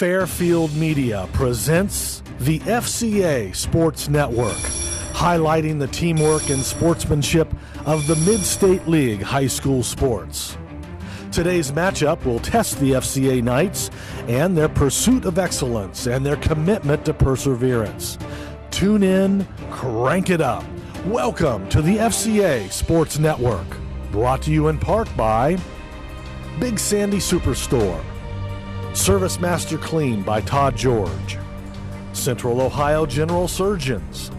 Fairfield Media presents the FCA Sports Network, highlighting the teamwork and sportsmanship of the Mid-State League high school sports. Today's matchup will test the FCA Knights and their pursuit of excellence and their commitment to perseverance. Tune in, crank it up. Welcome to the FCA Sports Network, brought to you in part by Big Sandy Superstore, Service Master Clean by Todd George, Central Ohio General Surgeons,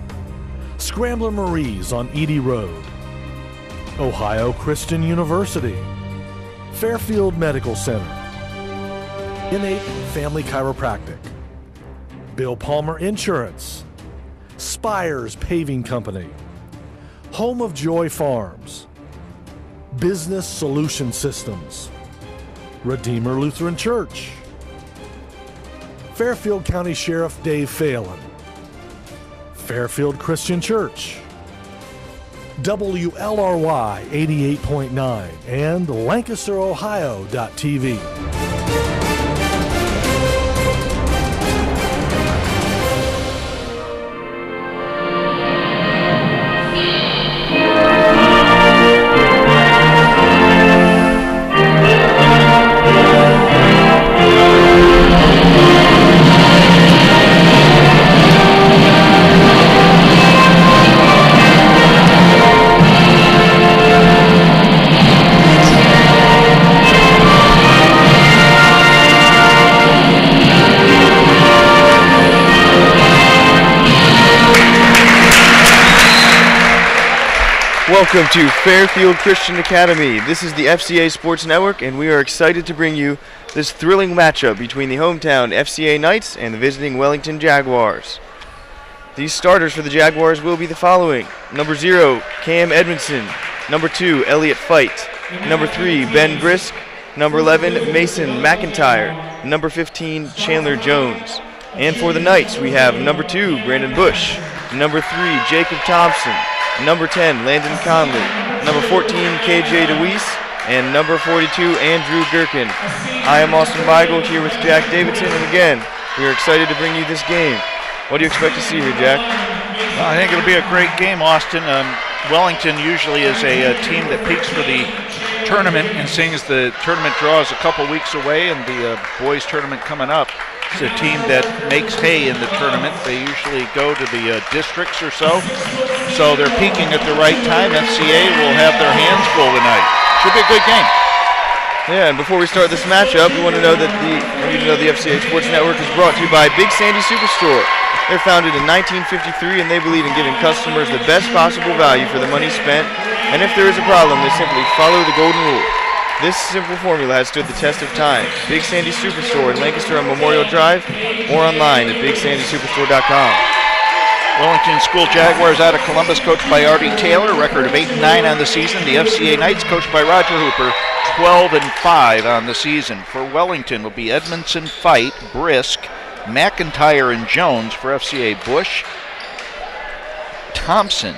Scrambler Marie's on Edie Road, Ohio Christian University, Fairfield Medical Center, Innate Family Chiropractic, Bill Palmer Insurance, Spires Paving Company, Home of Joy Farms, Business Solution Systems, Redeemer Lutheran Church, Fairfield County Sheriff Dave Phelan, Fairfield Christian Church, WLRY 88.9, and LancasterOhio.tv. Welcome to Fairfield Christian Academy. This is the FCA Sports Network, and we are excited to bring you this thrilling matchup between the hometown FCA Knights and the visiting Wellington Jaguars. These starters for the Jaguars will be the following: number 0, Cam Edmondson; number 2, Elliot Fight; number 3, Ben Brisk; number 11, Mason McIntyre; number 15, Chandler Jones. And for the Knights, we have number 2, Brandon Bush; number 3, Jacob Thompson; number 10, Landon Conley; number 14, KJ DeWeese; and number 42, Andrew Gherkin. I am Austin Weigel here with Jack Davidson, and again, we are excited to bring you this game. What do you expect to see here, Jack? Well, I think it'll be a great game, Austin. Wellington usually is a team that peaks for the tournament, and seeing as the tournament draw is a couple weeks away and the boys tournament coming up, it's a team that makes hay in the tournament. They usually go to the districts or so they're peaking at the right time. FCA will have their hands full tonight. Should be a good game. Yeah, and before we start this matchup, we want to know that the FCA Sports Network is brought to you by Big Sandy Superstore. They're founded in 1953, and they believe in giving customers the best possible value for the money spent. And if there is a problem, they simply follow the golden rule. This simple formula has stood the test of time. Big Sandy Superstore in Lancaster on Memorial Drive, or online at BigSandySuperstore.com. Wellington School Jaguars out of Columbus, coached by Artie Taylor, record of 8-9 on the season. The FCA Knights, coached by Roger Hooper, 12-5 on the season. For Wellington will be Edmondson, Fight, Brisk, McIntyre, and Jones. For FCA, Bush, Thompson,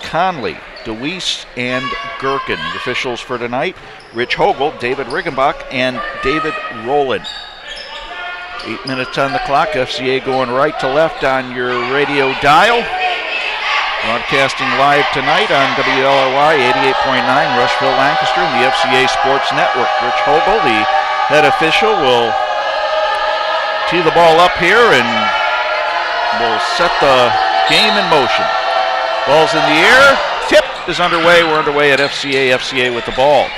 Conley, DeWeese, and Gherkin. The officials for tonight: Rich Hogel, David Riggenbach, and David Rowland. 8 minutes on the clock. FCA going right to left on your radio dial. Broadcasting live tonight on WLRY 88.9, Rushville, Lancaster, and the FCA Sports Network. Rich Hogel, the head official, will tee the ball up here and will set the game in motion. Ball's in the air. Tip is underway. We're underway at FCA. FCA with the ball.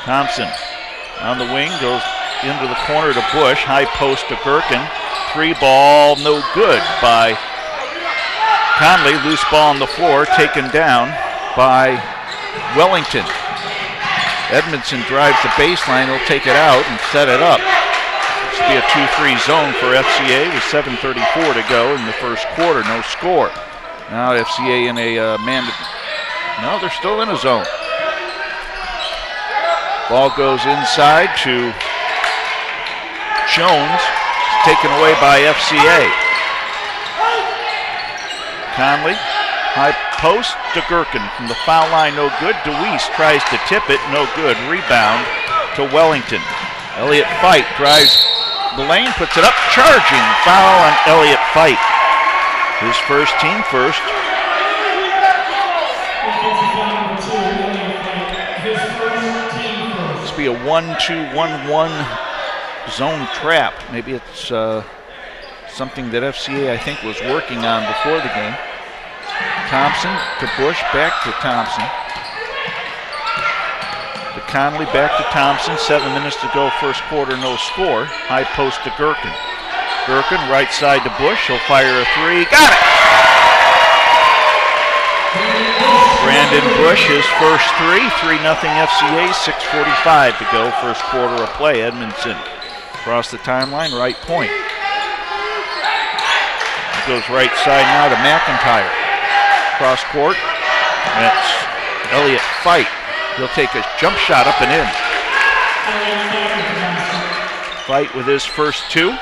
Thompson on the wing, goes into the corner to Bush. High post to Gherkin. 3-ball, no good by Conley. Loose ball on the floor, taken down by Wellington. Edmondson drives the baseline. He'll take it out and set it up. This will be a 2-3 zone for FCA with 7:34 to go in the first quarter. No score. Now FCA in a no, they're still in a zone. Ball goes inside to Jones, taken away by FCA. Conley, high post to Gherkin from the foul line, no good. DeWeese tries to tip it, no good. Rebound to Wellington. Elliot Fight drives the lane, puts it up, charging. Foul on Elliott Fight. His first, team first. This will be a 1-2-1-1 zone trap. Maybe it's something that FCA, I think, was working on before the game. Thompson to Bush, back to Thompson. To Conley, back to Thompson. 7 minutes to go, first quarter, no score. High post to Gherkin. Gherkin, right side to Bush. He'll fire a three. Got it! Brandon Bush, his first three. 3-0 FCA, 6:45 to go, first quarter of play. Edmondson across the timeline, right point. It goes right side now to McIntyre. Cross court. That's Elliott Fight. He'll take a jump shot up and in. Fight with his first two.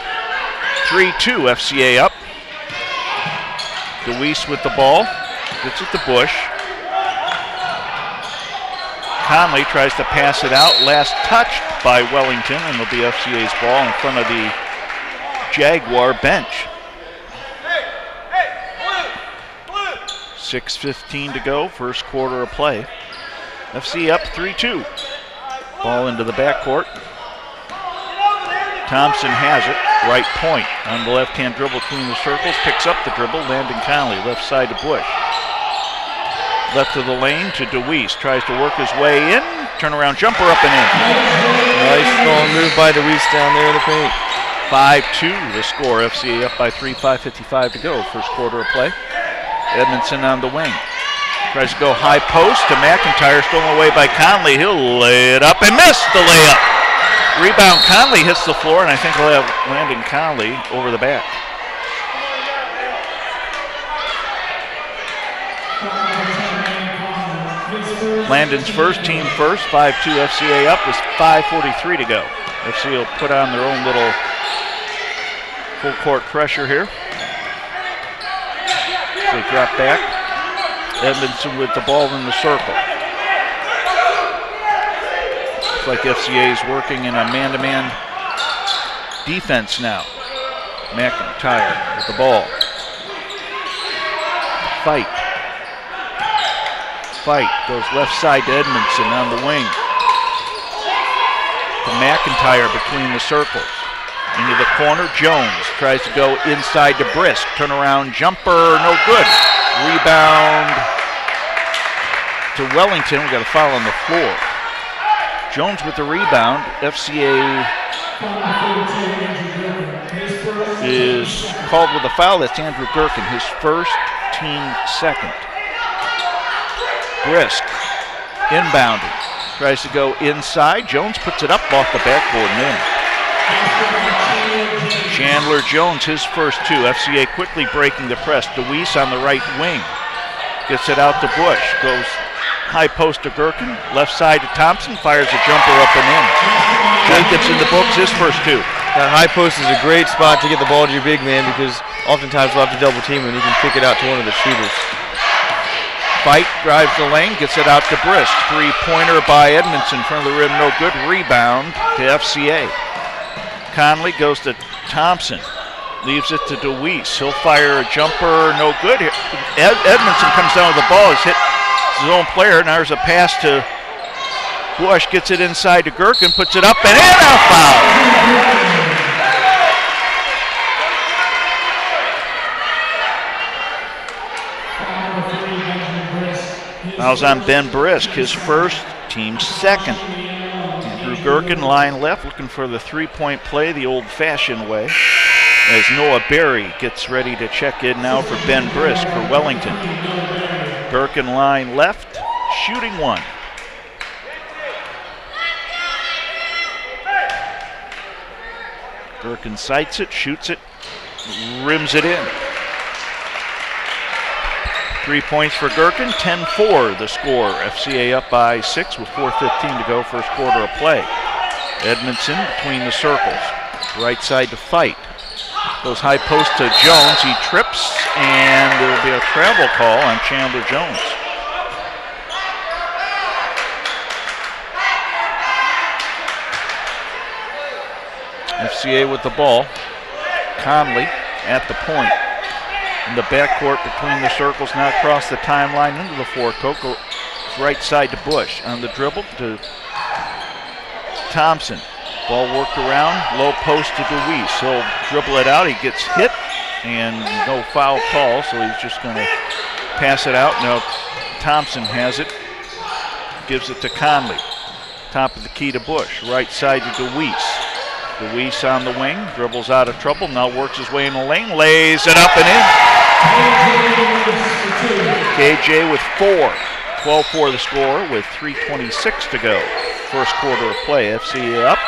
3-2 FCA up. DeWeese with the ball. Gets it to Bush. Conley tries to pass it out. Last touched by Wellington, and it'll be FCA's ball in front of the Jaguar bench. 6:15 to go, first quarter of play. FC up 3-2. Ball into the backcourt. Thompson has it, right point. On the left-hand dribble between the circles, picks up the dribble, Landon Conley, left side to Bush. Left of the lane to DeWeese, tries to work his way in, turnaround jumper up and in. Nice long move by DeWeese down there in the paint. 5-2 the score, FCA up by 3, 5:55 to go, first quarter of play. Edmondson on the wing. Tries to go high post to McIntyre, stolen away by Conley. He'll lay it up and miss the layup. Rebound, Conley hits the floor, and I think he'll have Landon Conley over the back. Landon's first, team first, 5-2 FCA up with 5:43 to go. FCA will put on their own little full court pressure here. They drop back. Edmondson with the ball in the circle. Looks like FCA is working in a man-to-man defense now. McIntyre with the ball. Fight goes left side to Edmondson on the wing. To McIntyre between the circles. Into the corner, Jones tries to go inside to Brisk. Turnaround jumper, no good. Rebound to Wellington. We got a foul on the floor. Jones with the rebound. FCA is called with a foul. That's Andrew Gherkin, his first, team second. Brisk inbounding. Tries to go inside. Jones puts it up off the backboard and in. Chandler Jones, his first two. FCA quickly breaking the press. DeWeese on the right wing. Gets it out to Bush. Goes high post to Gherkin. Left side to Thompson. Fires a jumper up and in. Jacobs in the books, his first two. That high post is a great spot to get the ball to your big man because oftentimes we'll have to double team him and you can kick it out to one of the shooters. Fight, drives the lane, gets it out to Brisk. Three-pointer by Edmondson in front of the rim, no good. Rebound to FCA. Conley goes to Thompson, leaves it to DeWeese. He'll fire a jumper, no good. Edmondson comes down with the ball, has hit his own player. Now there's a pass to Bush, gets it inside to Gherkin, puts it up and in, a foul. Fouls on Ben Brisk, his first, team second. Andrew Gherkin, line left, looking for the three-point play the old-fashioned way. As Noah Berry gets ready to check in now for Ben Brisk for Wellington. Gherkin line left, shooting one. Gherkin sights it, shoots it, rims it in. 3 points for Gherkin, 10-4 the score. FCA up by 6 with 4:15 to go, first quarter of play. Edmondson between the circles. Right side to Fight. Goes high post to Jones. He trips, and there will be a travel call on Chandler Jones. FCA with the ball. Conley at the point. In the backcourt between the circles, now across the timeline into the forecourt. Goes right side to Bush. On the dribble to Thompson. Ball worked around, low post to DeWeese. He'll dribble it out, he gets hit, and no foul call, so he's just going to pass it out. Now Thompson has it, gives it to Conley. Top of the key to Bush, right side to DeWeese. DeWeese on the wing, dribbles out of trouble, now works his way in the lane, lays it up and in. KJ with 4. 12-4 the score with 3:26 to go. First quarter of play. FCA up.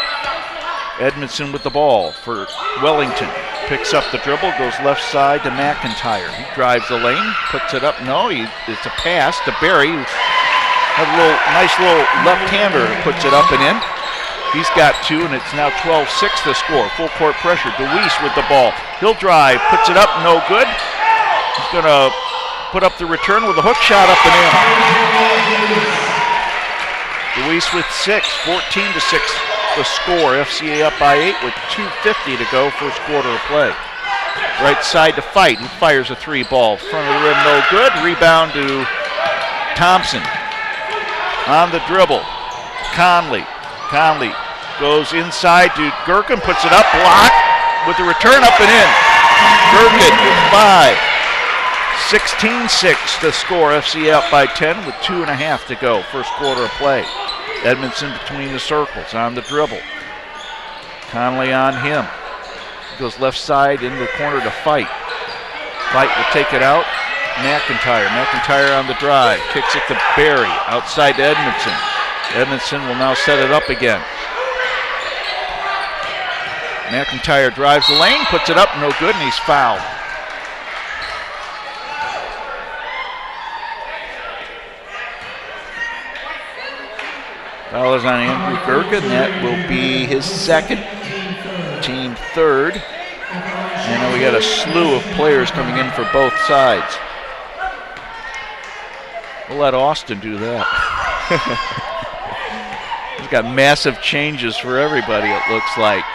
Edmondson with the ball for Wellington. Picks up the dribble, goes left side to McIntyre. He drives the lane, puts it up. No, it's a pass to Barry. Have a nice little left-hander, puts it up and in. He's got 2, and it's now 12-6 the score. Full court pressure. DeWeese with the ball. He'll drive, puts it up, no good. He's going to put up the return with a hook shot up and in. DeWeese with 6, 14-6 the score. FCA up by 8 with 2:50 to go, first quarter of play. Right side to Fight, who fires a 3 ball. Front of the rim, no good. Rebound to Thompson. On the dribble, Conley. Conley goes inside to Gherkin, puts it up, blocked with the return up and in. Gherkin with 5. 16-6 the score. FCA up by 10 with 2.5 to go, first quarter of play. Edmondson between the circles on the dribble. Conley on him. Goes left side into the corner to Fight. Fight will take it out. McIntyre. McIntyre on the drive. Kicks it to Barry. Outside to Edmondson. Edmondson will now set it up again. McIntyre drives the lane, puts it up, no good, and he's fouled. Foul is on Andrew Gherkin. That will be his second, team third. And then we got a slew of players coming in for both sides. We'll let Austin do that. He's got massive changes for everybody, it looks like.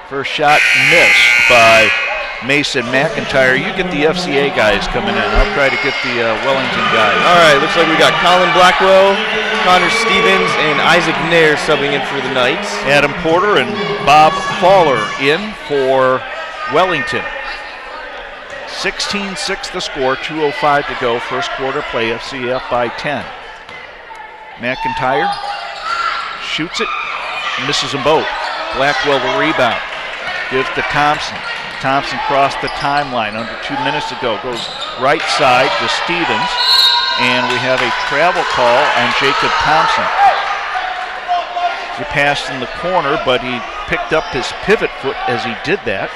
First shot missed by Mason McIntyre. You get the FCA guys coming in. I'll try to get the Wellington guys. All right, looks like we got Colin Blackwell, Connor Stevens, and Isaac Nair subbing in for the Knights. Adam Porter and Bob Fowler in for Wellington. 16-6 the score, 2:05 to go, first quarter play. FCA up by 10. McIntyre shoots it, misses them both. Blackwell the rebound, gives to Thompson. Thompson crossed the timeline under 2 minutes to go. Goes right side to Stevens, and we have a travel call on Jacob Thompson. He passed in the corner, but he picked up his pivot foot as he did that.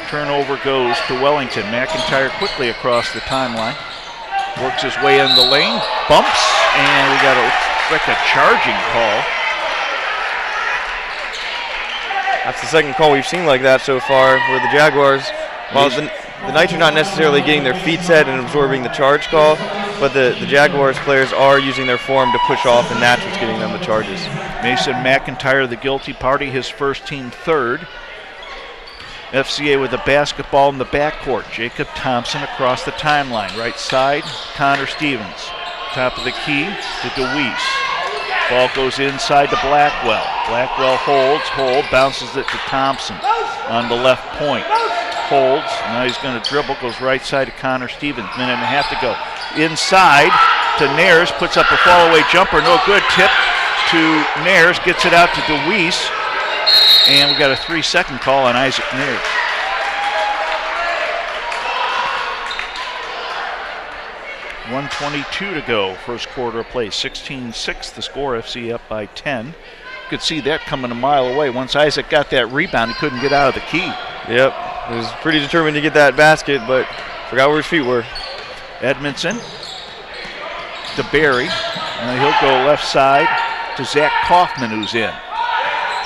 Turnover goes to Wellington. McIntyre quickly across the timeline. Works his way in the lane, bumps, and we got like a charging call. That's the second call we've seen like that so far, where the Jaguars, while the Knights are not necessarily getting their feet set and absorbing the charge call, but the Jaguars players are using their form to push off, and that's what's getting them the charges. Mason McIntyre, the guilty party, his first, team third. FCA with the basketball in the backcourt. Jacob Thompson across the timeline. Right side, Connor Stevens. Top of the key to DeWeese. Ball goes inside to Blackwell. Blackwell holds, bounces it to Thompson on the left point. Holds, now he's going to dribble, goes right side to Connor Stevens. Minute and a half to go. Inside to Nares, puts up a fall-away jumper, no good. Tip to Nares, gets it out to DeWeese. And we got a 3-second call on Isaac Nares. .122 to go, first quarter of play. 16-6 the score, FC up by 10. You could see that coming a mile away. Once Isaac got that rebound, he couldn't get out of the key. Yep, he was pretty determined to get that basket, but forgot where his feet were. Edmondson to Barry. And he'll go left side to Zach Kaufman, who's in.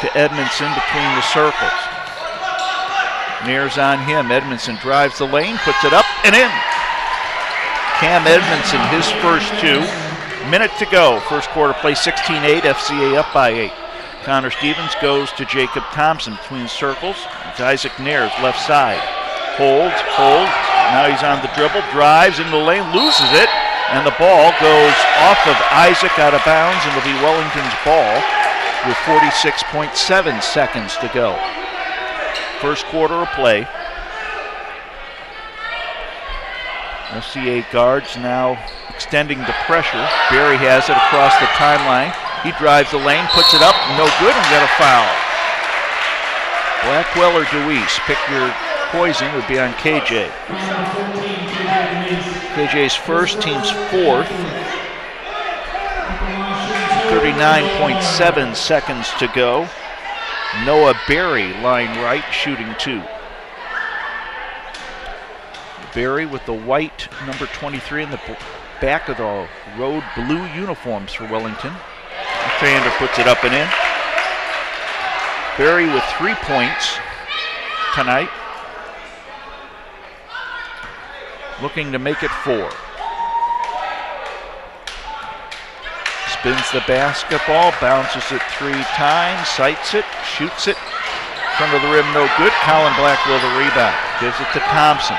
To Edmondson between the circles. Nares on him. Edmondson drives the lane, puts it up and in. Cam Edmondson, his first 2. Minute to go. First quarter play, 16-8. FCA up by 8. Connor Stevens goes to Jacob Thompson between circles. It's Isaac Nares, left side. Holds. Now he's on the dribble, drives into the lane, loses it, and the ball goes off of Isaac out of bounds, and it'll be Wellington's ball with 46.7 seconds to go. First quarter of play. FCA guards now extending the pressure. Barry has it across the timeline. He drives the lane, puts it up, no good, and got a foul. Blackwell or DeWeese, pick your poison, would be on KJ. KJ's first, team's fourth. 39.7 seconds to go. Noah Barry, line right, shooting 2. Barry with the white number 23 in the back of the road blue uniforms for Wellington. Fander puts it up and in. Barry with 3 points tonight. Looking to make it 4. Spins the basketball, bounces it 3 times, sights it, shoots it. Front of the rim, no good. Colin Blackwell the rebound. Gives it to Thompson.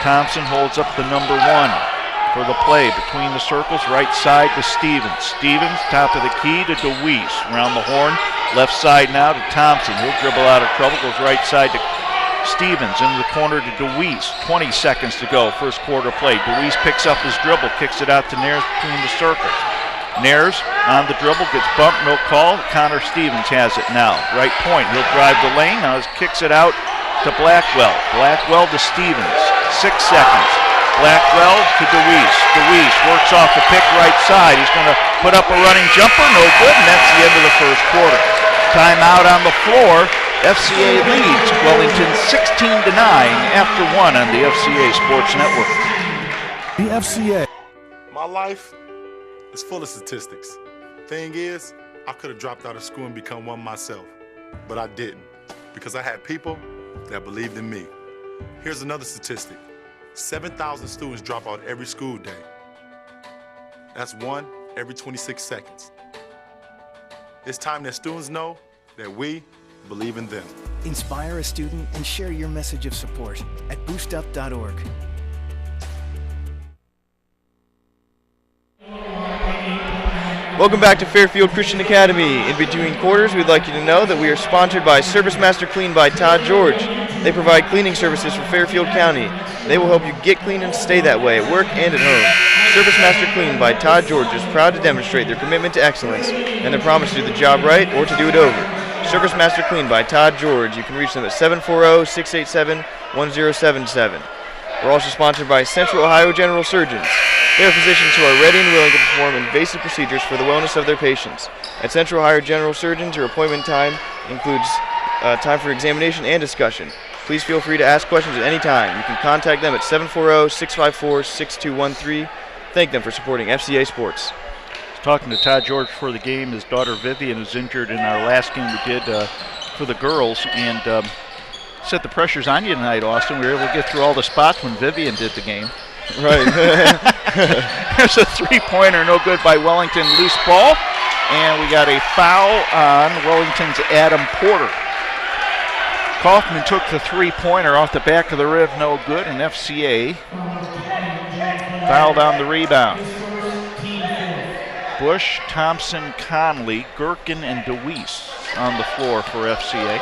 Thompson holds up the number 1 for the play between the circles, right side to Stevens. Stevens, top of the key to DeWeese. Around the horn, left side now to Thompson. He'll dribble out of trouble, goes right side to Stevens, into the corner to DeWeese. 20 seconds to go, first quarter play. DeWeese picks up his dribble, kicks it out to Nares between the circles. Nares on the dribble, gets bumped, no call. Connor Stevens has it now. Right point, he'll drive the lane, now he kicks it out to Blackwell. Blackwell to Stevens, 6 seconds. Blackwell to DeWeese. DeWeese works off the pick right side. He's going to put up a running jumper, no good, and that's the end of the first quarter. Timeout on the floor. FCA leads Wellington 16-9 after 1 on the FCA Sports Network. The FCA. My life is full of statistics. Thing is, I could have dropped out of school and become one myself, but I didn't because I had people that believed in me. Here's another statistic. 7,000 students drop out every school day. That's 1 every 26 seconds. It's time that students know that we believe in them. Inspire a student and share your message of support at boostup.org. Welcome back to Fairfield Christian Academy. In between quarters, we'd like you to know that we are sponsored by Service Master Clean by Todd George. They provide cleaning services for Fairfield County. They will help you get clean and stay that way at work and at home. Service Master Clean by Todd George is proud to demonstrate their commitment to excellence and their promise to do the job right or to do it over. Service Master Clean by Todd George. You can reach them at 740-687-1077. We're also sponsored by Central Ohio General Surgeons. They are physicians who are ready and willing to perform invasive procedures for the wellness of their patients. At Central Ohio General Surgeons, your appointment time includes time for examination and discussion. Please feel free to ask questions at any time. You can contact them at 740-654-6213. Thank them for supporting FCA Sports. Talking to Todd George before the game. His daughter Vivian was injured in our last game we did for the girls, and set the pressures on you tonight, Austin. We were able to get through all the spots when Vivian did the game. Right. There's a 3-pointer, no good by Wellington. Loose ball, and we got a foul on Wellington's Adam Porter. Kaufman took the 3-pointer off the back of the rim, no good, and FCA fouled on the rebound. Bush, Thompson, Conley, Gherkin, and DeWeese on the floor for FCA.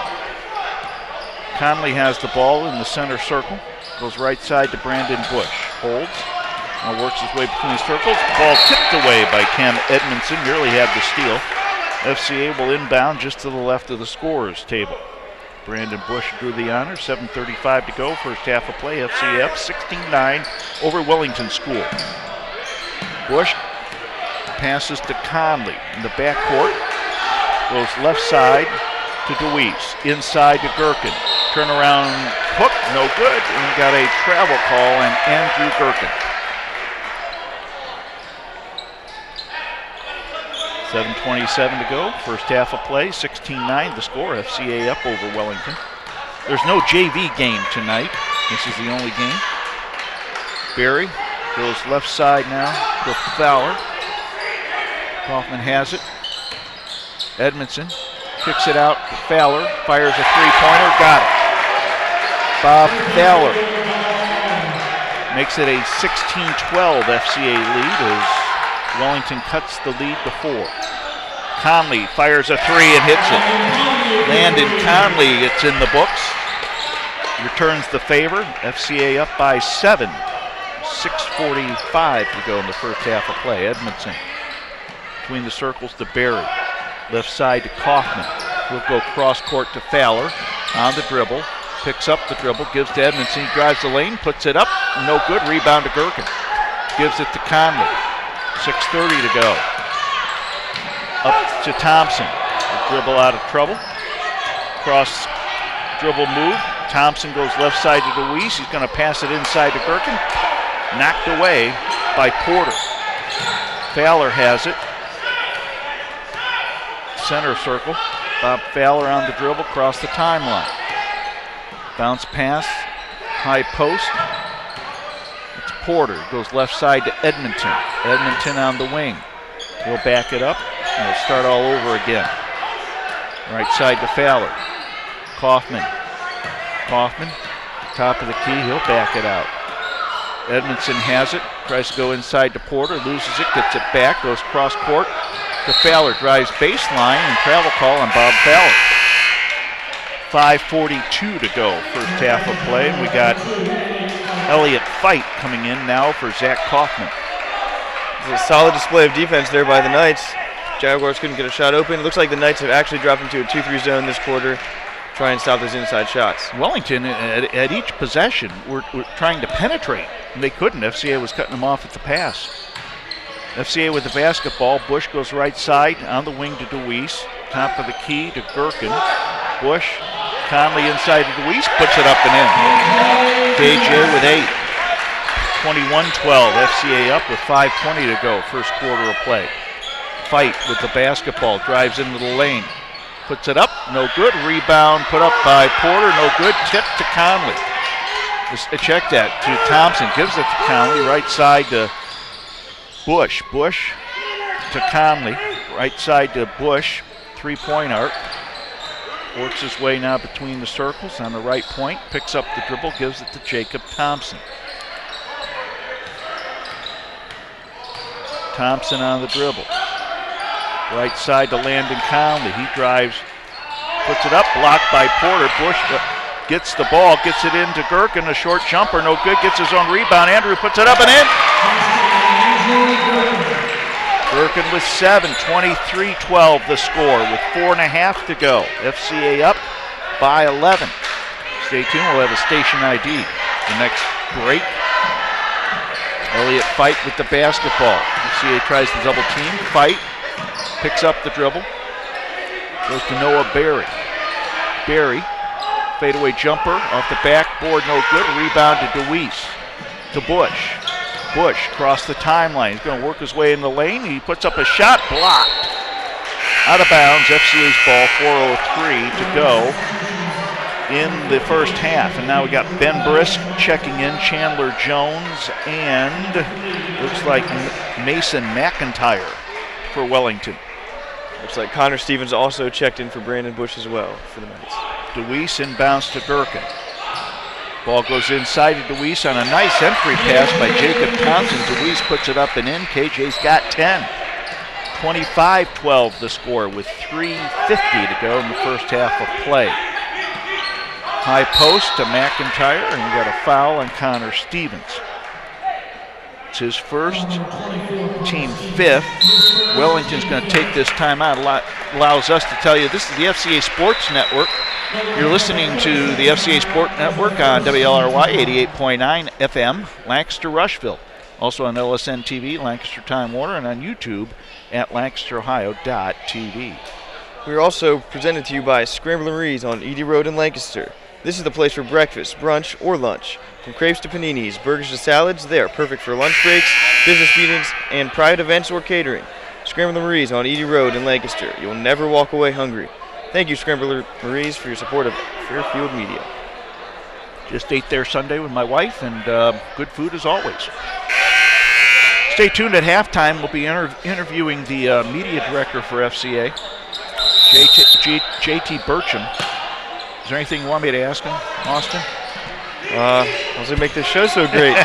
Conley has the ball in the center circle. Goes right side to Brandon Bush. Holds. Now works his way between the circles. Ball tipped away by Cam Edmondson. Nearly had the steal. FCA will inbound just to the left of the scorer's table. Brandon Bush drew the honor. 7:35 to go. First half of play. FCA up 16-9 over Wellington School. Bush passes to Conley in the backcourt. Goes left side to DeWeese. Inside to Gherkin. Turnaround hook, no good. And we got a travel call on Andrew Gherkin. 7:27 to go. First half of play. 16-9 the score. FCA up over Wellington. There's no JV game tonight. This is the only game. Barry goes left side now to Fowler. Kaufman has it. Edmondson kicks it out to Fowler, fires a three-pointer, got it. Bob Fowler makes it a 16-12 FCA lead as Wellington cuts the lead to 4. Conley fires a three and hits it. Landon Conley, it's in the books. Returns the favor. FCA up by 7. 6:45 to go in the first half of play. Edmondson between the circles to Berry. Left side to Kaufman. He'll go cross court to Fowler on the dribble. Picks up the dribble, gives to Edmondson. He drives the lane, puts it up. No good. Rebound to Gherkin. Gives it to Conley. 6:30 to go. Up to Thompson. The dribble out of trouble. Cross dribble move. Thompson goes left side to DeWeese. He's going to pass it inside to Gherkin. Knocked away by Porter. Fowler has it. Center circle. Bob Fowler on the dribble, across the timeline. Bounce pass, high post. It's Porter, goes left side to Edmonton. Edmonton on the wing. He'll back it up, and we'll start all over again. Right side to Fowler. Kaufman. Kaufman, top of the key, he'll back it out. Edmondson has it, tries to go inside to Porter, loses it, gets it back, goes cross court to Fowler, drives baseline, and travel call on Bob Fowler. 5:42 to go, first half of play. We got Elliott Fight coming in now for Zach Kaufman. It's a solid display of defense there by the Knights. Jaguars couldn't get a shot open. It looks like the Knights have actually dropped into a 2-3 zone this quarter. Try and stop those inside shots. Wellington, at each possession, were trying to penetrate. And they couldn't. FCA was cutting them off at the pass. FCA with the basketball. Bush goes right side on the wing to DeWeese. Top of the key to Gherkin. Bush, Conley inside to DeWeese, puts it up and in. KJ with 8. 21-12. FCA up with 5:20 to go. First quarter of play. Fight with the basketball. Drives into the lane. Puts it up, no good. Rebound put up by Porter, no good. Tip to Conley. Just check that to Thompson. Gives it to Conley. Right side to Bush. Bush to Conley. Right side to Bush. Three-point arc. Works his way now between the circles on the right point. Picks up the dribble, gives it to Jacob Thompson. Thompson on the dribble. Right side to Landon Conley. He drives, puts it up, blocked by Porter. Bush gets the ball, gets it into Gherkin. A short jumper, no good. Gets his own rebound. Andrew puts it up and in. Gherkin with 7, 23-12 the score with 4.5 to go. FCA up by 11. Stay tuned, we'll have a station ID the next break. Elliott Fight with the basketball. FCA tries to double team. Fight. Picks up the dribble. Goes to Noah Berry. Berry, fadeaway jumper off the backboard, no good. Rebound to DeWeese. To Bush. Bush across the timeline. He's going to work his way in the lane. He puts up a shot, blocked. Out of bounds, FCA's ball, 4:03 to go in the first half. And now we got Ben Brisk checking in, Chandler Jones, and looks like Mason McIntyre for Wellington. Looks like Connor Stevens also checked in for Brandon Bush as well for the Knights. DeWeese inbounds to Gherkin. Ball goes inside to DeWeese on a nice entry pass by Jacob Thompson. DeWeese puts it up and in. KJ's got 10. 25-12 the score with 3:50 to go in the first half of play. High post to McIntyre, and we got a foul on Connor Stevens. It's his first, team 5th. Wellington's going to take this timeout. Allows us to tell you this is the FCA Sports Network. You're listening to the FCA Sport Network on WLRY 88.9 FM, Lancaster, Rushville. Also on LSN TV, Lancaster Time Warner, and on YouTube at lancasterohio.tv. We are also presented to you by Scrambler's on Edie Road in Lancaster. This is the place for breakfast, brunch, or lunch. From crepes to paninis, burgers to salads, they are perfect for lunch breaks, business meetings, and private events or catering. Scrambler Marie's on Edie Road in Lancaster. You'll never walk away hungry. Thank you, Scrambler Marie's, for your support of Fairfield Media. Just ate there Sunday with my wife, and good food as always. Stay tuned at halftime. We'll be interviewing the media director for FCA. JT Burcham. Is there anything you want me to ask him, Austin? How's it make this show so great?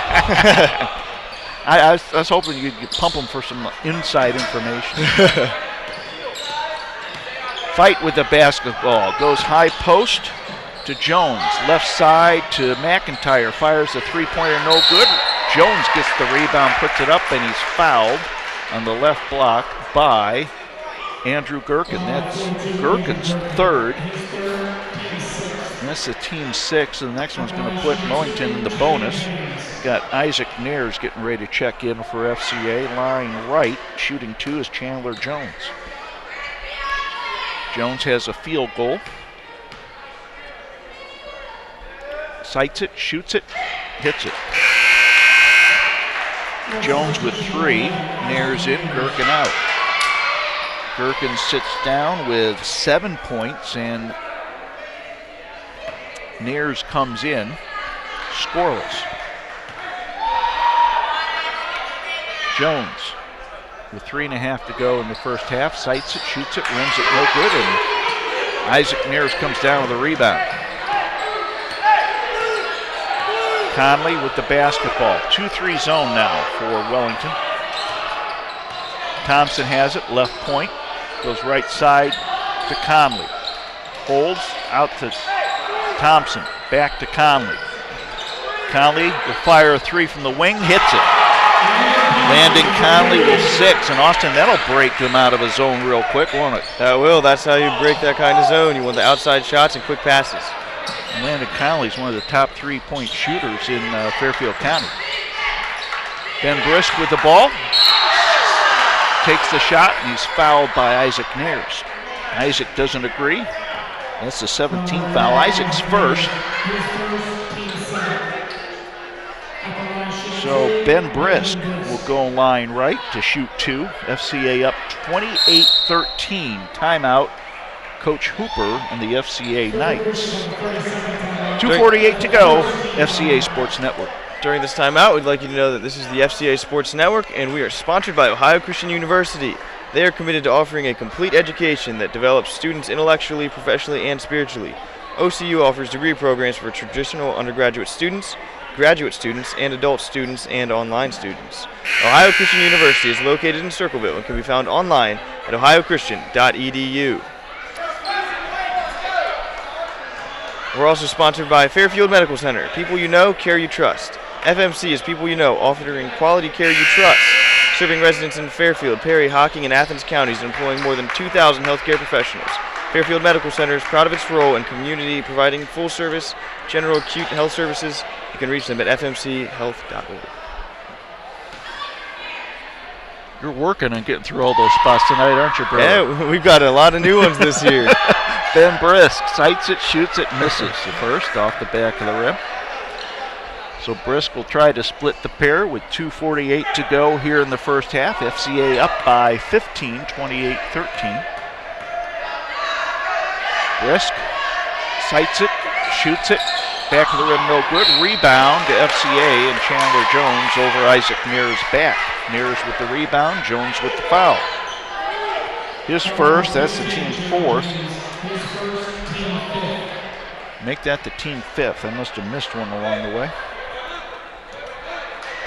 I was hoping you'd pump him for some inside information. Fight with the basketball. Goes high post to Jones. Left side to McIntyre. Fires the three-pointer, no good. Jones gets the rebound, puts it up, and he's fouled on the left block by Andrew Gherkin. That's Gherkin's third. And that's the team 6, and the next one's going to put Wellington in the bonus. Got Isaac Nares getting ready to check in for FCA. Lying right, shooting 2 is Chandler Jones. Jones has a field goal. Sights it, shoots it, hits it. Jones with 3, Nares in, Gherkin out. Gherkin sits down with 7 points, and Nares comes in scoreless. Jones with 3.5 to go in the first half. Sights it, shoots it, rims it, no good, and Isaac Nares comes down with a rebound. Conley with the basketball. 2-3 zone now for Wellington. Thompson has it, left point. Goes right side to Conley. Holds out to Thompson. Back to Conley. Conley will fire a 3 from the wing, hits it. Landing Conley with 6, and Austin, that'll break him out of a zone real quick, won't it? That will. That's how you break that kind of zone. You want the outside shots and quick passes. Landon Conley's one of the top 3-point shooters in Fairfield County. Ben Brisk with the ball. Takes the shot, and he's fouled by Isaac Nares. Isaac doesn't agree. That's the 17th foul. Isaac's first. So Ben Brisk will go line right to shoot 2. FCA up 28-13. Timeout. Coach Hooper and the FCA Knights. 2:48 to go. FCA Sports Network. During this timeout, we'd like you to know that this is the FCA Sports Network, and we are sponsored by Ohio Christian University. They are committed to offering a complete education that develops students intellectually, professionally, and spiritually. OCU offers degree programs for traditional undergraduate students, graduate students, and adult students, and online students. Ohio Christian University is located in Circleville and can be found online at ohiochristian.edu. We're also sponsored by Fairfield Medical Center. People you know, care you trust. FMC is people you know, offering quality care you trust. Serving residents in Fairfield, Perry, Hocking, and Athens counties, and employing more than 2,000 healthcare professionals. Fairfield Medical Center is proud of its role in community, providing full-service, general acute health services. You can reach them at fmchealth.org. You're working on getting through all those spots tonight, aren't you, brother? Yeah, we've got a lot of new ones this year. Ben Brisk sights it, shoots it, misses the first off the back of the rim. So Brisk will try to split the pair with 2:48 to go here in the first half. FCA up by 15, 28-13. Brisk sights it, shoots it, back of the rim, no good. Rebound to FCA, and Chandler Jones over Isaac Nares' back. Nares with the rebound, Jones with the foul. His first, that's the team's 4th. Make that the team 5th. I must have missed one along the way.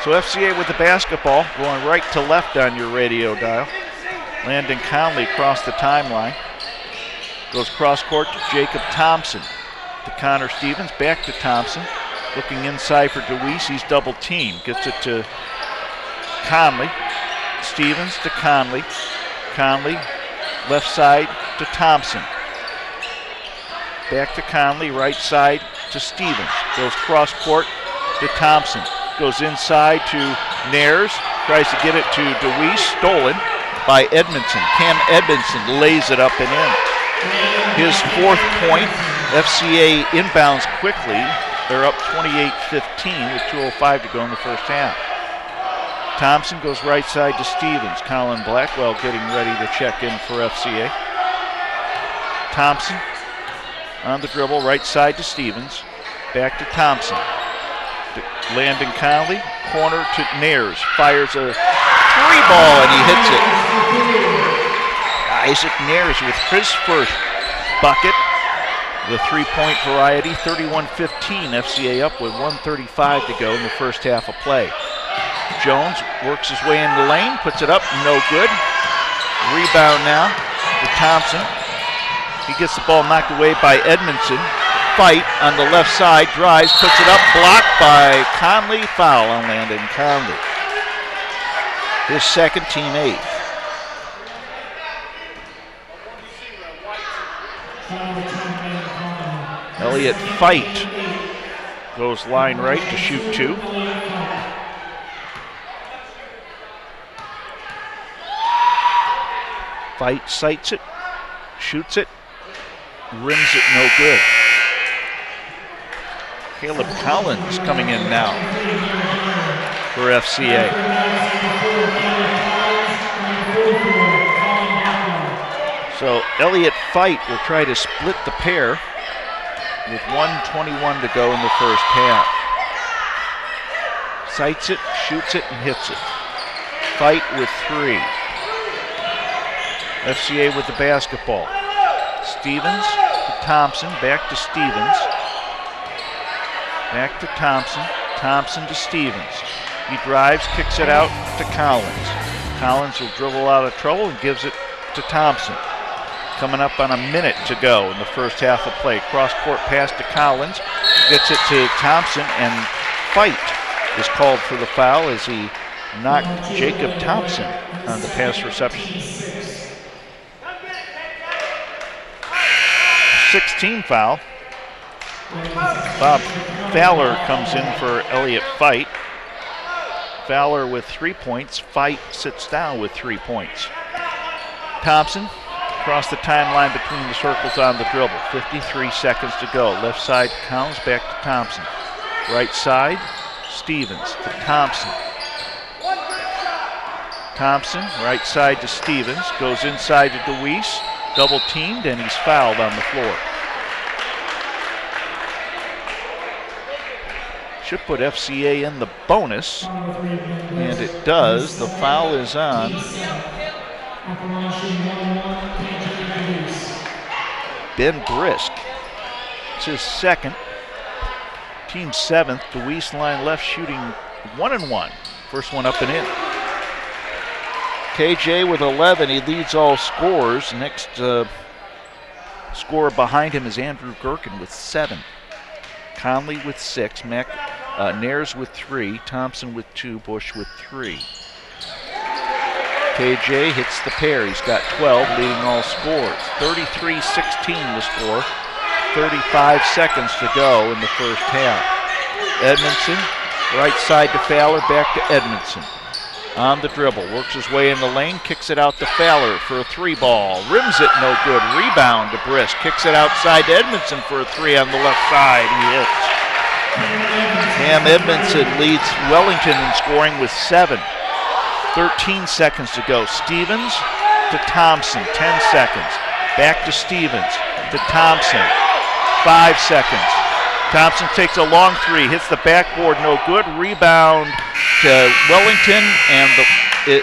So FCA with the basketball, going right to left on your radio dial. Landon Conley across the timeline. Goes cross court to Jacob Thompson. To Connor Stevens, back to Thompson. Looking inside for DeWeese, he's double teamed. Gets it to Conley. Stevens to Conley. Conley, left side to Thompson. Back to Conley, right side to Stevens. Goes cross court to Thompson. Goes inside to Nares. Tries to get it to DeWeese. Stolen by Edmondson. Cam Edmondson lays it up and in. His 4th point. FCA inbounds quickly. They're up 28-15 with 2:05 to go in the first half. Thompson goes right side to Stevens. Colin Blackwell getting ready to check in for FCA. Thompson on the dribble, right side to Stevens. Back to Thompson. Landon Conley, corner to Nares. Fires a 3 ball and he hits it. Isaac Nares with his first bucket. The three-point variety, 31-15. FCA up with 1:35 to go in the first half of play. Jones works his way in the lane, puts it up, no good. Rebound now to Thompson. He gets the ball knocked away by Edmondson. Fight on the left side, drives, puts it up, blocked by Conley. Foul on Landon Conley. His second, team eighth. Elliott Fight goes line right to shoot two. Fight sights it, shoots it, rims it no good. Caleb Collins coming in now for FCA. So Elliott Fight will try to split the pair with 1:21 to go in the first half. Sights it, shoots it, and hits it. Fight with three. FCA with the basketball. Stevens to Thompson, back to Stevens. Back to Thompson, Thompson to Stevens. He drives, kicks it out to Collins. Collins will dribble out of trouble and gives it to Thompson. Coming up on a minute to go in the first half of play. Cross-court pass to Collins, gets it to Thompson, and Fight is called for the foul as he knocked Jacob Thompson on the pass reception. 16 foul. Bob Fowler comes in for Elliott Fight. Fowler with 3 points. Fight sits down with 3 points. Thompson across the timeline between the circles on the dribble. 53 seconds to go. Left side Collins, back to Thompson. Right side, Stevens to Thompson. Thompson, right side to Stevens. Goes inside to DeWeese. Double teamed, and he's fouled on the floor. Should put FCA in the bonus, and it does. The foul is on Ben Brisk. It's his second. Team seventh. DeWeese line left shooting 1 and 1. First one up and in. KJ with 11. He leads all scorers. Next scorer behind him is Andrew Gherkin with 7. Conley with 6. Nares with 3. Thompson with 2. Bush with 3. KJ hits the pair. He's got 12, leading all scores. 33-16 the score. 35 seconds to go in the first half. Edmondson, right side to Fowler, back to Edmondson. On the dribble, works his way in the lane, kicks it out to Fowler for a 3-ball. Rims it, no good. Rebound to Brisk. Kicks it outside to Edmondson for a 3 on the left side. He hits. Cam Edmondson leads Wellington in scoring with 7. 13 seconds to go. Stevens to Thompson, 10 seconds. Back to Stevens to Thompson, 5 seconds. Thompson takes a long 3, hits the backboard, no good. Rebound to Wellington, and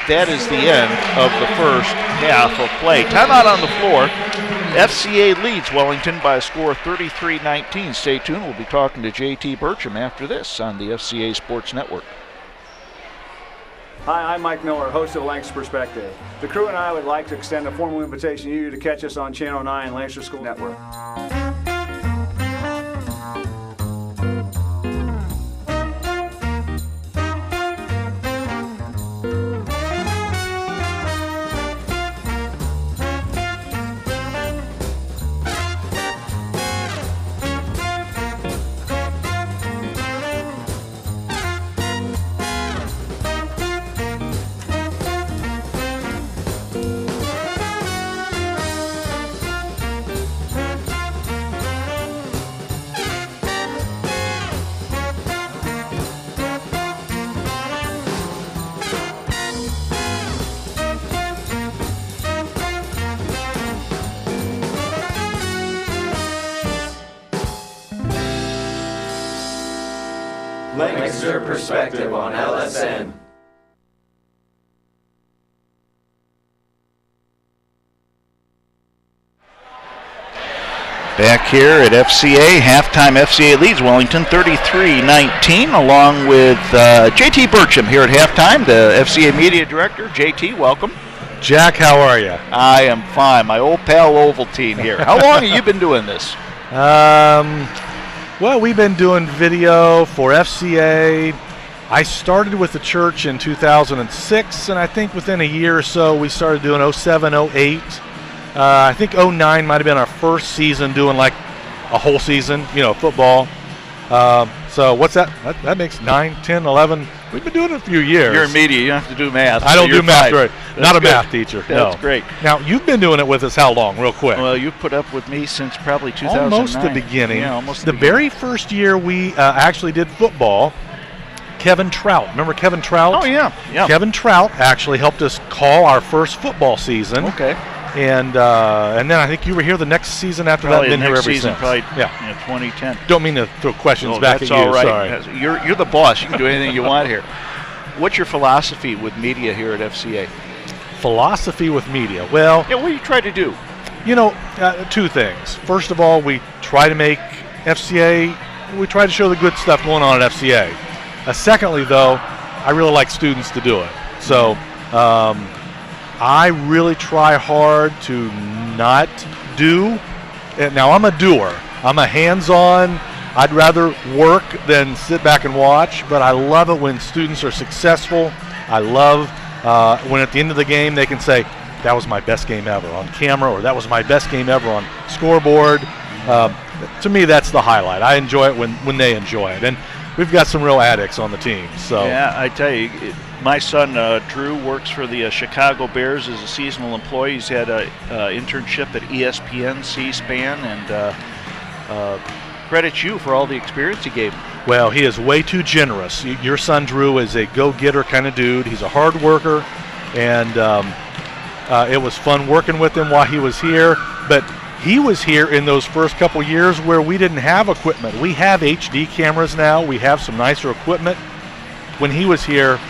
that is the end of the first half of play. Timeout on the floor. FCA leads Wellington by a score of 33-19. Stay tuned. We'll be talking to JT Bertram after this on the FCA Sports Network. Hi, I'm Mike Miller, host of Lancaster Perspective. The crew and I would like to extend a formal invitation to you to catch us on Channel 9 Lancaster School Network. Lancaster Perspective on LSN. Back here at FCA, halftime FCA leads Wellington 33-19, along with JT Burcham here at halftime, the FCA Media Director. JT, welcome. Jack, how are you? I am fine. My old pal Ovaltine here. How long have you been doing this? Well, we've been doing video for FCA. I started with the church in 2006, and I think within a year or so we started doing 07, 08. I think 09 might have been our first season doing like a whole season, football. So what's that? That makes 9, 10, 11. We've been doing it a few years. You're in media. You don't have to do math. I don't do math. Right. Not a good. math teacher. That's no. great. Now, you've been doing it with us how long, real quick? Well, you've put up with me since probably 2009. Almost the beginning. Yeah, almost the very first year we actually did football, Kevin Trout. Remember Kevin Trout? Oh, yeah. Kevin Trout actually helped us call our first football season. Okay. And then I think you were here the next season after probably that. Been here ever season, since. Probably, yeah, 2010. Don't mean to throw questions back at you. That's all right. Sorry. You're the boss. You can do anything you want here. What's your philosophy with media here at FCA? Philosophy with media. Well, yeah, what do you try to do? Two things. First of all, we try to make FCA. We try to show the good stuff going on at FCA. Secondly, though, I really like students to do it. So. I really try hard to not do. Now, I'm a doer. I'm a hands-on. I'd rather work than sit back and watch, but I love it when students are successful. I love when at the end of the game they can say, that was my best game ever on camera, or that was my best game ever on scoreboard. To me, that's the highlight. I enjoy it when they enjoy it. And we've got some real addicts on the team. So yeah, I tell you, my son Drew works for the Chicago Bears as a seasonal employee. He's had an internship at ESPN, C-SPAN, and credits you for all the experience he gave him. Well, he is way too generous. Your son Drew is a go-getter kind of dude. He's a hard worker, and it was fun working with him while he was here. But he was here in those first couple years where we didn't have equipment. We have HD cameras now. We have some nicer equipment. When he was here,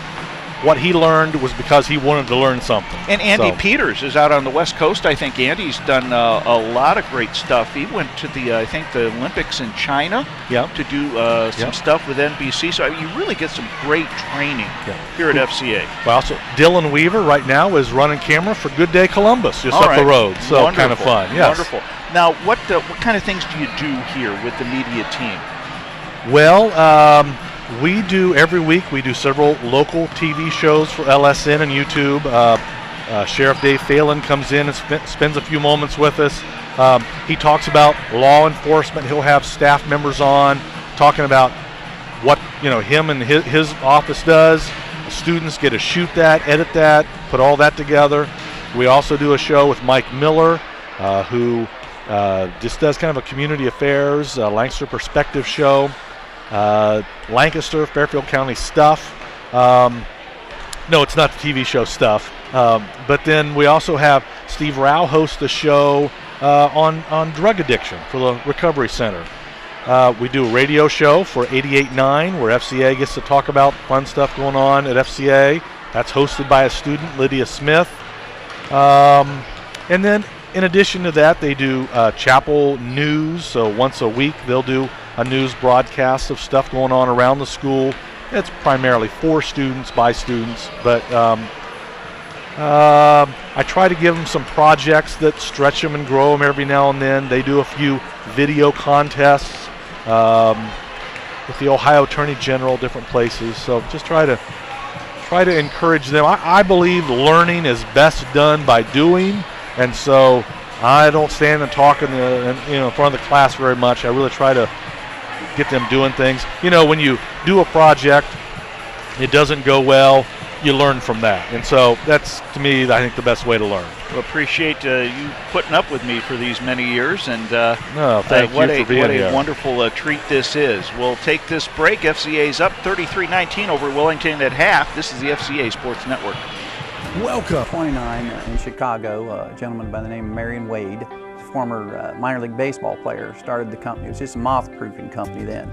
what he learned was because he wanted to learn something. And Andy Peters is out on the West Coast. I think Andy's done a lot of great stuff. He went to the Olympics in China to do some stuff with NBC. So you really get some great training here at FCA. Well, so Dylan Weaver right now is running camera for Good Day Columbus, just up the road. So wonderful. Kind of fun. Yes. Wonderful. Now, what kind of things do you do here with the media team? Well, we do every week. We do several local TV shows for LSN and YouTube. Sheriff Dave Phelan comes in and spends a few moments with us. He talks about law enforcement. He'll have staff members on talking about what him and his office does. The students get to shoot that, edit that, put all that together. We also do a show with Mike Miller, who just does kind of a community affairs, Lancaster Perspective show. Lancaster, Fairfield County stuff. No, it's not the TV show stuff. But then we also have Steve Rao host a show on drug addiction for the Recovery Center. We do a radio show for 88.9 where FCA gets to talk about fun stuff going on at FCA. That's hosted by a student, Lydia Smith. And then in addition to that, they do chapel news. So once a week, they'll do a news broadcast of stuff going on around the school. It's primarily for students, by students, but I try to give them some projects that stretch them and grow them every now and then. They do a few video contests with the Ohio Attorney General, different places. So just try to encourage them. I believe learning is best done by doing, and so I don't stand and talk in front of the class very much. I really try to get them doing things. When you do a project, it doesn't go well, you learn from that. And so that's, to me, I think the best way to learn. Well, appreciate you putting up with me for these many years. And thank you for being here. What a wonderful treat this is. We'll take this break. FCA's up 33-19 over Wellington at half. This is the FCA Sports Network. Welcome. 29 in Chicago, a gentleman by the name of Marion Wade, former minor league baseball player, started the company. It was just a moth-proofing company then.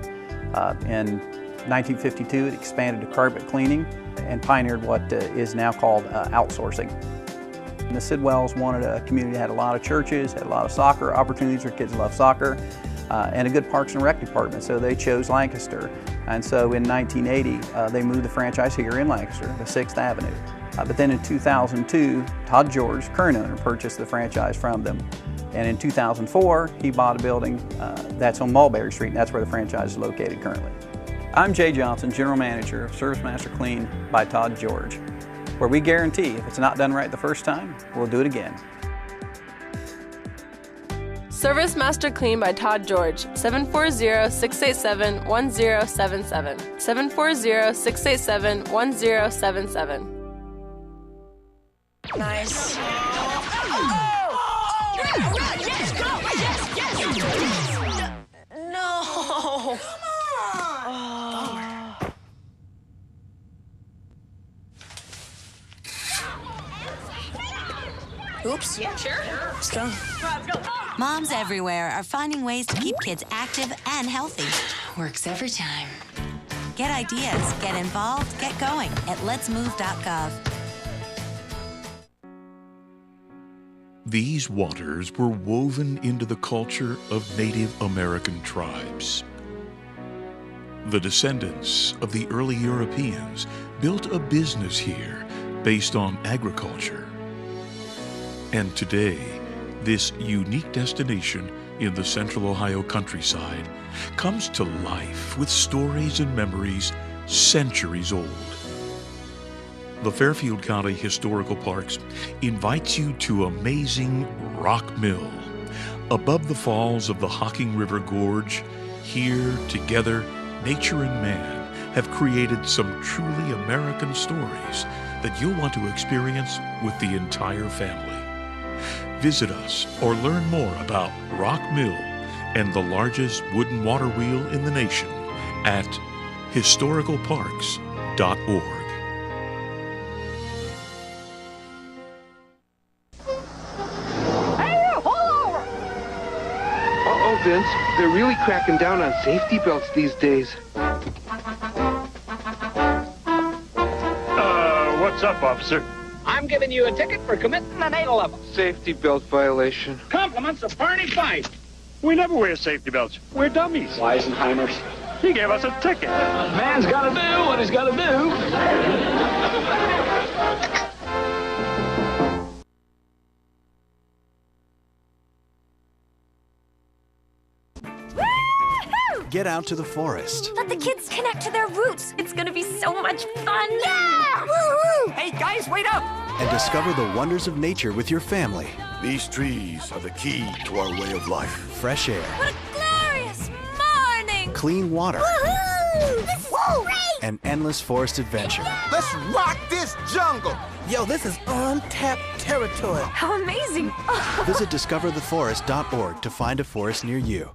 In 1952, it expanded to carpet cleaning and pioneered what is now called outsourcing. And the Sidwells wanted a community that had a lot of churches, had a lot of soccer opportunities for kids who love soccer, and a good Parks and Rec department, so they chose Lancaster. And so in 1980, they moved the franchise here in Lancaster to 6th Avenue. But then in 2002, Todd George, current owner, purchased the franchise from them. And in 2004, he bought a building that's on Mulberry Street, and that's where the franchise is located currently. I'm Jay Johnson, General Manager of Service Master Clean by Todd George, where we guarantee if it's not done right the first time, we'll do it again. Service Master Clean by Todd George, 740-687-1077, 740-687-1077. Nice. No. Oops. Yeah, sure. Let's go. Moms everywhere are finding ways to keep kids active and healthy. Works every time. Get ideas, get involved, get going at letsmove.gov. These waters were woven into the culture of Native American tribes. The descendants of the early Europeans built a business here based on agriculture. And today, this unique destination in the central Ohio countryside comes to life with stories and memories centuries old. The Fairfield County Historical Parks invites you to amazing Rock Mill. Above the falls of the Hocking River Gorge, here together, nature and man have created some truly American stories that you'll want to experience with the entire family. Visit us or learn more about Rock Mill and the largest wooden water wheel in the nation at historicalparks.org. Uh-oh, Vince. They're really cracking down on safety belts these days. What's up, officer? I'm giving you a ticket for committing an 811. Safety belt violation. Compliments of Barney Fife. We never wear safety belts. We're dummies. Weisenheimers. He gave us a ticket. Man's got to do what he's got to do. Get out to the forest. Let the kids connect to their roots. It's gonna be so much fun. Yeah! Woo-hoo! Hey, guys, wait up! And discover the wonders of nature with your family. These trees are the key to our way of life. Fresh air. What a glorious morning! Clean water. Woohoo! This is great! An endless forest adventure. Let's rock this jungle! Yo, this is untapped territory. How amazing! Visit discovertheforest.org to find a forest near you.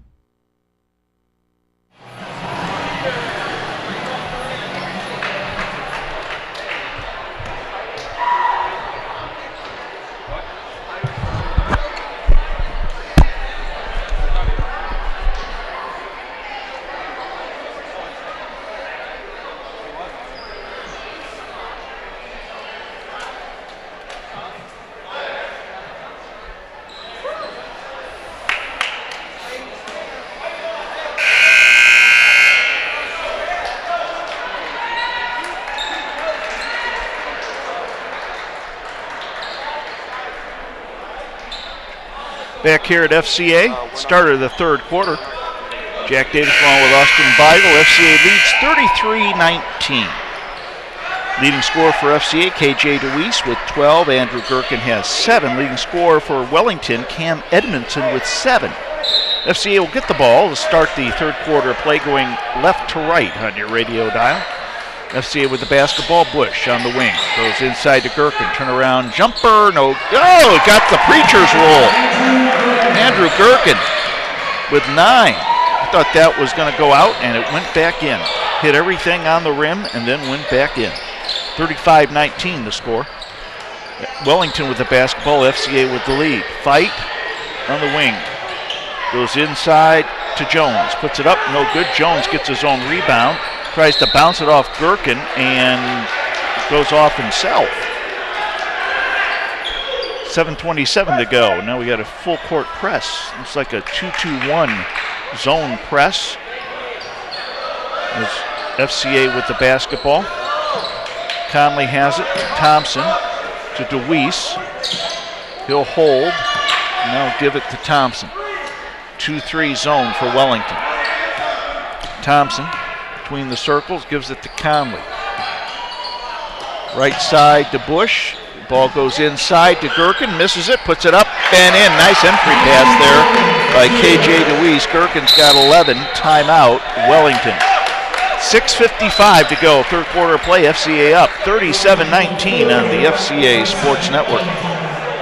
Back here at FCA, start of the third quarter. Jack Davis along with Austin Beigel. FCA leads 33-19. Leading scorer for FCA, KJ DeWeese with 12. Andrew Gerken has 7. Leading scorer for Wellington, Cam Edmondson with 7. FCA will get the ball to start the third quarter play going left to right on your radio dial. FCA with the basketball. Bush on the wing. Goes inside to Gerken. Turnaround jumper. No. Oh, got the preacher's roll. Andrew Gerken with 9. I thought that was going to go out, and it went back in. Hit everything on the rim and then went back in. 35-19 the score. Wellington with the basketball. FCA with the lead. Fight on the wing. Goes inside to Jones. Puts it up. No good. Jones gets his own rebound. Tries to bounce it off Gerken and goes off himself. 7:27 to go. Now we got a full court press. Looks like a 2-2-1 zone press. There's FCA with the basketball. Conley has it to Thompson, to DeWeese. He'll hold. Now give it to Thompson. 2-3 zone for Wellington. Thompson between the circles gives it to Conley. Right side to Bush. Ball goes inside to Gherkin, misses it, puts it up and in. Nice entry pass there by KJ DeWeese. Gherkin's got 11. Timeout, Wellington. 6:55 to go, third quarter of play. FCA up 37-19 on the FCA Sports Network.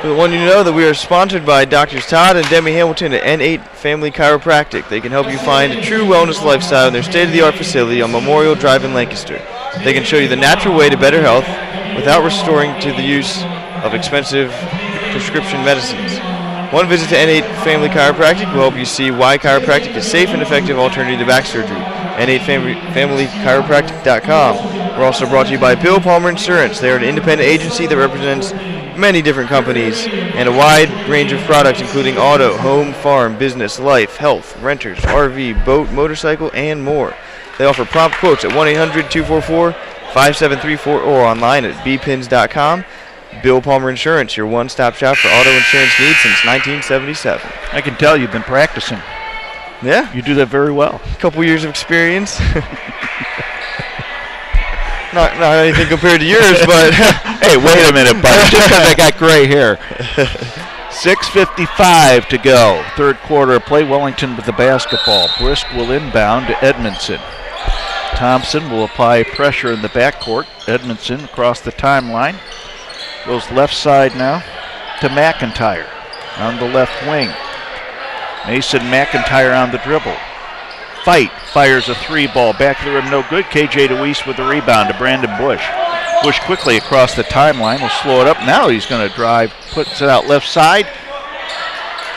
We want you to know that we are sponsored by Drs. Todd and Demi Hamilton at N8 Family Chiropractic. They can help you find a true wellness lifestyle in their state-of-the-art facility on Memorial Drive in Lancaster. They can show you the natural way to better health without restoring to the use of expensive prescription medicines. One visit to N8 Family Chiropractic will help you see why chiropractic is a safe and effective alternative to back surgery. N8FamilyChiropractic.com. We're also brought to you by Bill Palmer Insurance. They are an independent agency that represents many different companies and a wide range of products including auto, home, farm, business, life, health, renters, RV, boat, motorcycle, and more. They offer prompt quotes at 1-800-244-5734 or online at bpins.com. Bill Palmer Insurance, your one-stop shop for auto insurance needs since 1977. I can tell you've been practicing. Yeah. You do that very well. A couple years of experience. Not anything compared to yours, but hey, wait a minute, buddy. Just because I got gray hair. 6:55 to go. Third quarter of play. Wellington with the basketball. Brisk will inbound to Edmondson. Thompson will apply pressure in the backcourt. Edmondson across the timeline. Goes left side now to McIntyre on the left wing. Mason McIntyre on the dribble. Fight fires a three ball back to the rim, no good. KJ DeWeese with the rebound to Brandon Bush. Bush quickly across the timeline will slow it up. Now he's going to drive, puts it out left side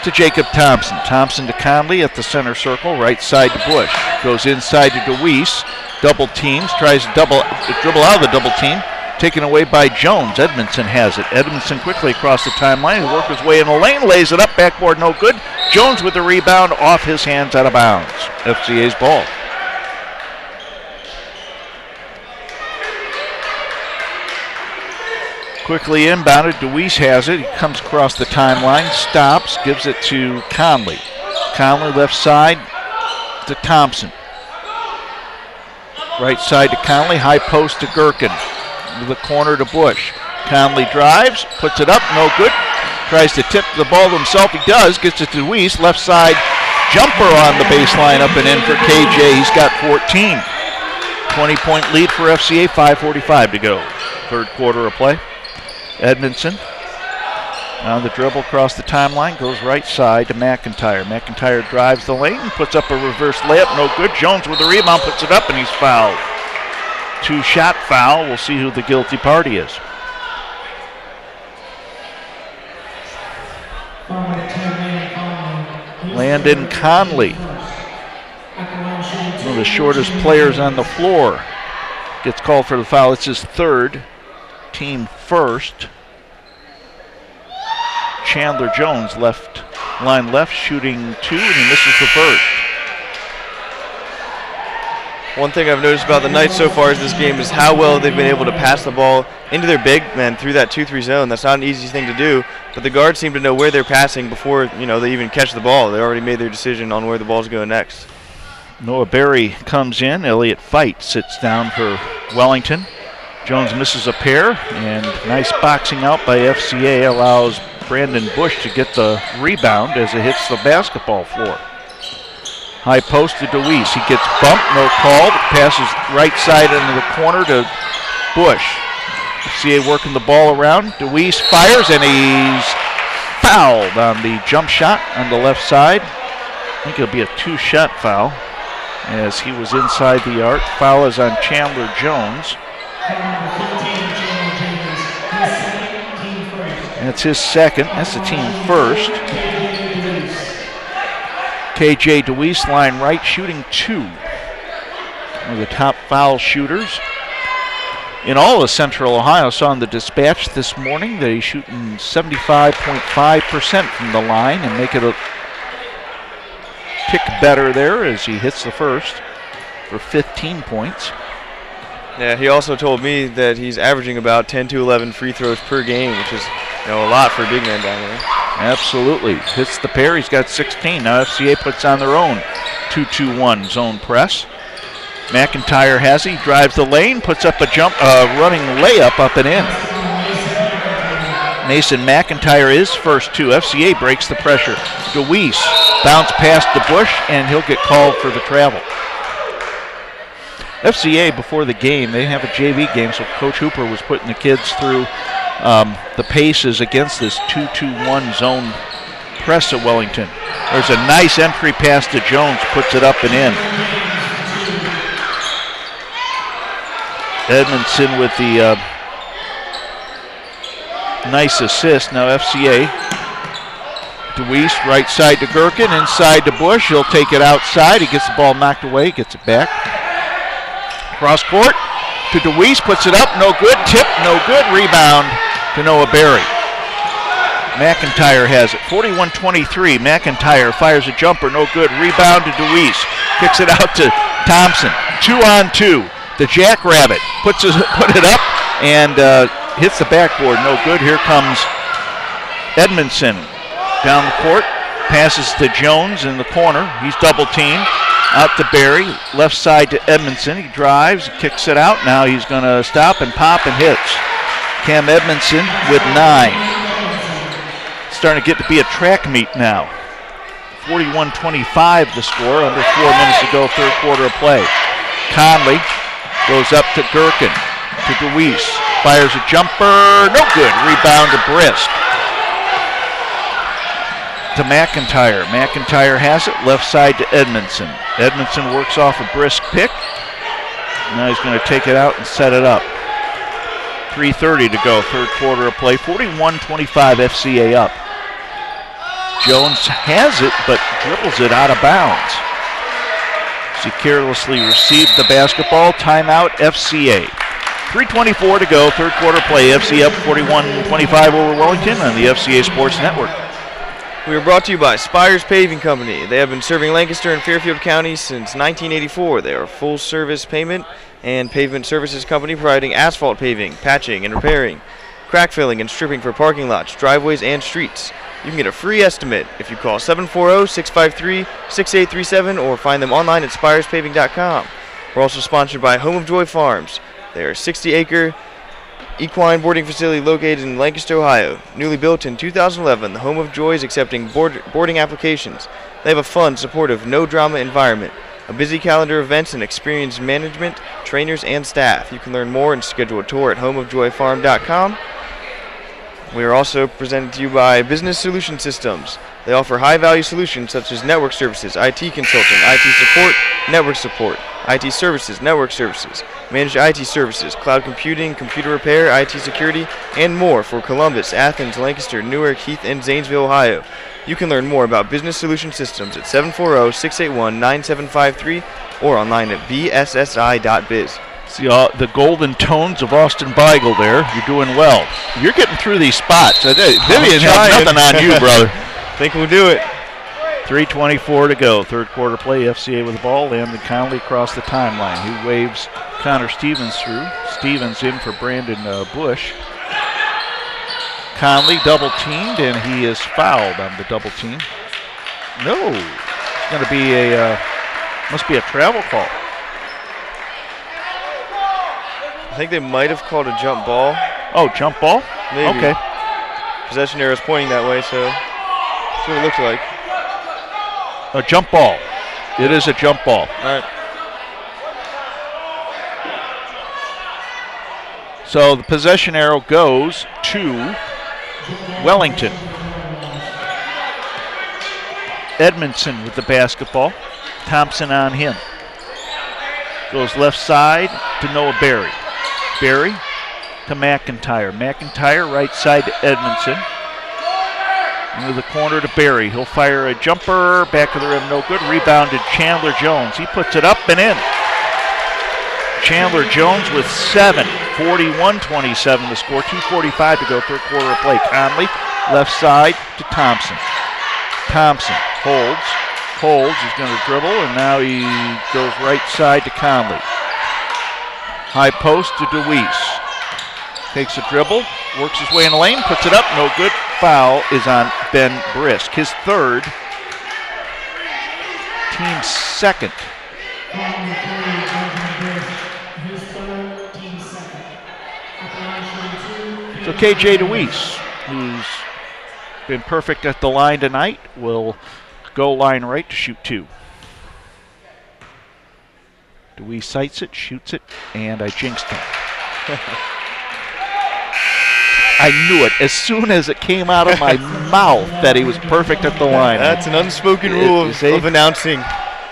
to Jacob Thompson. Thompson to Conley at the center circle, right side to Bush. Goes inside to DeWeese. Double teams, tries to dribble out of the double team. Taken away by Jones. Edmondson has it. Edmondson quickly across the timeline. He worked his way in the lane, lays it up, backboard, no good. Jones with the rebound, off his hands, out of bounds. FCA's ball. Quickly inbounded. DeWeese has it. He comes across the timeline, stops, gives it to Conley. Conley left side to Thompson. Right side to Conley. High post to Gherkin. To the corner to Bush. Conley drives, puts it up, no good. Tries to tip the ball to himself. He does. Gets it to Deweese. Left side jumper on the baseline, up and in for KJ. He's got 14. 20-point lead for FCA. 5:45 to go. Third quarter of play. Edmondson on the dribble across the timeline. Goes right side to McIntyre. McIntyre drives the lane and puts up a reverse layup. No good. Jones with the rebound. Puts it up and he's fouled. Two-shot foul. We'll see who the guilty party is. Landon Conley, one of the shortest players on the floor, gets called for the foul. It's his third, team first. Chandler Jones line left, shooting two, and he misses the first. One thing I've noticed about the Knights so far in this game is how well they've been able to pass the ball into their big men through that 2-3 zone. That's not an easy thing to do, but the guards seem to know where they're passing before they even catch the ball. They already made their decision on where the ball's going next. Noah Berry comes in. Elliott Fight sits down for Wellington. Jones misses a pair, and nice boxing out by FCA allows Brandon Bush to get the rebound as it hits the basketball floor. High post to DeWeese. He gets bumped, no call. Passes right side into the corner to Bush. FCA working the ball around. DeWeese fires, and he's fouled on the jump shot on the left side. I think it'll be a two-shot foul as he was inside the arc. Foul is on Chandler Jones. That's his second. That's the team first. KJ DeWeese, line right, shooting two. One of the top foul shooters. in all of Central Ohio. I saw in the dispatch this morning that he's shooting 75.5% from the line and make it a tick better there as he hits the first for 15 points. Yeah, he also told me that he's averaging about 10 to 11 free throws per game, which is a lot for a big man down there. Absolutely. Hits the pair. He's got 16. Now FCA puts on their own 2-2-1 zone press. McIntyre has it. He drives the lane, puts up a running layup up and in. Mason McIntyre is first two. FCA breaks the pressure. DeWeese bounce past the bush, and he'll get called for the travel. FCA, before the game, they have a JV game, so Coach Hooper was putting the kids through the paces against this 2-2-1 zone press at Wellington. There's a nice entry pass to Jones, puts it up and in. Edmondson with the nice assist. Now FCA. DeWeese, right side to Gherkin, inside to Bush. He'll take it outside. He gets the ball knocked away, gets it back. Cross court to DeWeese, puts it up, no good. Tip, no good. Rebound to Noah Berry. McIntyre has it. 41-23. McIntyre fires a jumper, no good. Rebound to DeWeese. Kicks it out to Thompson. 2-on-2. The Jackrabbit put it up and hits the backboard. No good. Here comes Edmondson down the court. Passes to Jones in the corner. He's double teamed. Out to Berry. Left side to Edmondson. He drives, kicks it out. Now he's going to stop and pop and hits. Cam Edmondson with 9. Starting to get to be a track meet now. 41-25 the score. Under 4 minutes to go, third quarter of play. Conley goes up to Gherkin, to DeWeese, fires a jumper, no good. Rebound to Brisk. To McIntyre. McIntyre has it, left side to Edmondson. Edmondson works off a Brisk pick. Now he's going to take it out and set it up. 3:30 to go, third quarter of play. 41-25 FCA up. Jones has it, but dribbles it out of bounds. He carelessly received the basketball. Timeout, FCA. 3:24 to go, third quarter play. FCA up 41-25 over Wellington on the FCA Sports Network. We are brought to you by Spires Paving Company. They have been serving Lancaster and Fairfield counties since 1984. They are a full-service payment and pavement services company providing asphalt paving, patching, and repairing, crack filling and stripping for parking lots, driveways, and streets. You can get a free estimate if you call 740-653-6837 or find them online at SpiresPaving.com. We're also sponsored by Home of Joy Farms. They are a 60-acre equine boarding facility located in Lancaster, Ohio. Newly built in 2011, the Home of Joy is accepting boarding applications. They have a fun, supportive, no-drama environment, a busy calendar of events, and experienced management, trainers, and staff. You can learn more and schedule a tour at homeofjoyfarm.com. We are also presented to you by Business Solution Systems. They offer high-value solutions such as network services, IT consulting, IT support, IT services, network services, managed IT services, cloud computing, computer repair, IT security, and more for Columbus, Athens, Lancaster, Newark, Heath, and Zanesville, Ohio. You can learn more about Business Solution Systems at 740-681-9753 or online at bssi.biz. See the golden tones of Austin Beigel there. You're doing well. You're getting through these spots. Vivian has nothing on you, brother. Think we'll do it. 3:24 to go. Third quarter play. FCA with the ball. Landon Conley across the timeline. He waves Connor Stevens through. Stevens in for Brandon Bush. Conley double teamed, and he is fouled on the double team. No. It's going to be must be a travel call. I think they might have called a jump ball. Oh, jump ball? Maybe. Okay. Possession arrow is pointing that way, so that's what it looks like. A jump ball. It is a jump ball. All right. So the possession arrow goes to Wellington. Edmondson with the basketball. Thompson on him. Goes left side to Noah Berry. Berry to McIntyre. McIntyre right side to Edmondson. Into the corner to Berry. He'll fire a jumper. Back of the rim, no good. Rebounded Chandler Jones. He puts it up and in. Chandler Jones with 7. 41-27 the score, 2:45 to go, third quarter of play. Conley, left side to Thompson. Thompson holds, he's going to dribble, and now he goes right side to Conley. High post to DeWeese. Takes a dribble, works his way in the lane, puts it up, no good. Foul is on Ben Brisk, his third, team second. So KJ DeWeese, who's been perfect at the line tonight, will go line right to shoot two. DeWeese sights it, shoots it, and I jinxed him. I knew it as soon as it came out of my mouth that he was perfect at the line. That's an unspoken rule of announcing.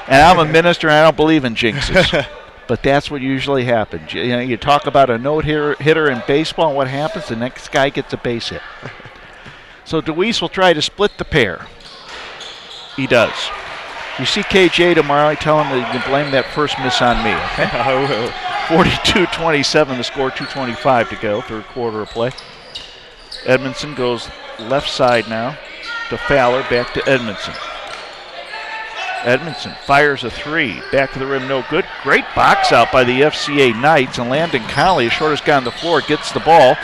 And I'm a minister, and I don't believe in jinxes. But that's what usually happens. You know, you talk about a no-hitter in baseball, and what happens? The next guy gets a base hit. So DeWeese will try to split the pair. He does. You see KJ tomorrow, I tell him that you can blame that first miss on me. Okay? I will. 42-27 the score, 2:25 to go, third quarter of play. Edmondson goes left side now to Fowler, back to Edmondson. Edmondson fires a three, back to the rim, no good. Great box out by the FCA Knights, and Landon Conley, the shortest guy on the floor, gets the ball,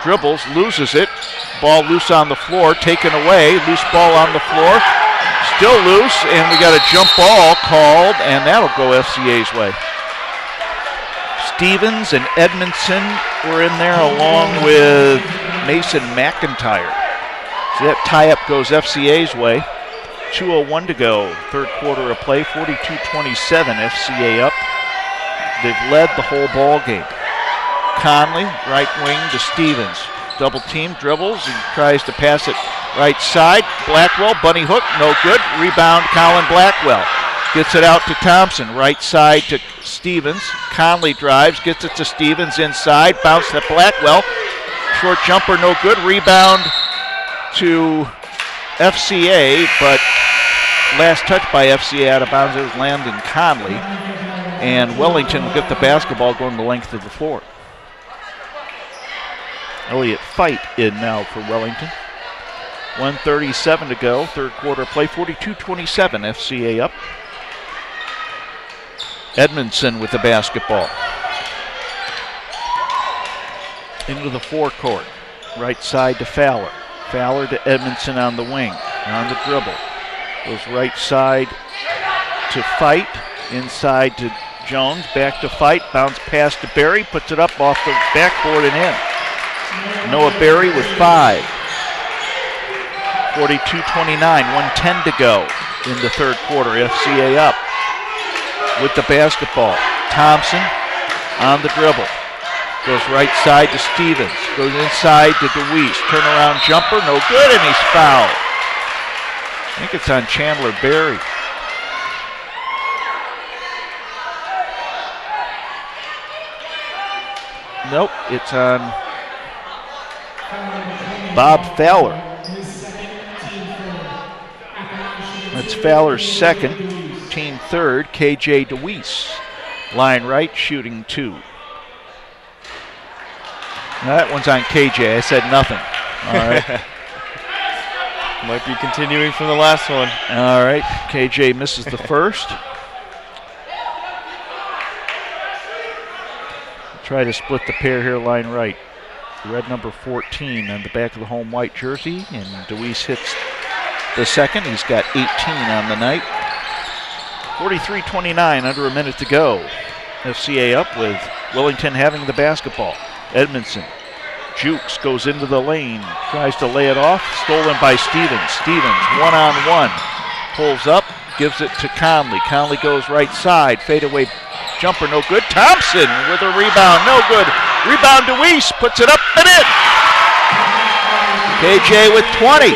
dribbles, loses it. Ball loose on the floor, taken away, loose ball on the floor, still loose, and we got a jump ball called, and that'll go FCA's way. Stevens and Edmondson were in there along with Mason McIntyre. So that tie-up goes FCA's way. 2:01 to go, third quarter of play, 42-27, FCA up. They've led the whole ball game. Conley, right wing to Stevens. Double team, dribbles, and tries to pass it right side. Blackwell, bunny hook, no good. Rebound, Colin Blackwell. Gets it out to Thompson, right side to Stevens. Conley drives, gets it to Stevens inside, bounce to Blackwell. Short jumper, no good. Rebound to FCA, but last touch by FCA out of bounds. It was Landon Conley, and Wellington will get the basketball going the length of the floor. Elliott Fight in now for Wellington. 1:37 to go, third quarter play, 42-27, FCA up. Edmondson with the basketball. Into the forecourt, right side to Fowler. Fowler to Edmondson on the wing, on the dribble. Goes right side to Fight, inside to Jones, back to Fight, bounce pass to Berry, puts it up off the backboard and in. Noah Berry with 5. 42-29, 1:10 to go in the third quarter. FCA up with the basketball. Thompson on the dribble. Goes right side to Stevens. Goes inside to DeWeese. Turnaround jumper, no good, and he's fouled. I think it's on Chandler Berry. Nope, it's on Bob Fowler. That's Fowler's second, team third, KJ DeWeese. Line right, shooting 2. Now that one's on KJ. I said nothing. All right. Might be continuing from the last one. All right. KJ misses the first. Try to split the pair here, line right. Red number 14 on the back of the home white jersey, and DeWeese hits the second. He's got 18 on the night. 43-29, under a minute to go. FCA up with Wellington having the basketball. Edmondson jukes, goes into the lane, tries to lay it off, stolen by Stevens. Stevens, one-on-one, pulls up, gives it to Conley. Conley goes right side, fadeaway jumper, no good. Thompson with a rebound, no good. Rebound DeWeese, puts it up and in. KJ with 20.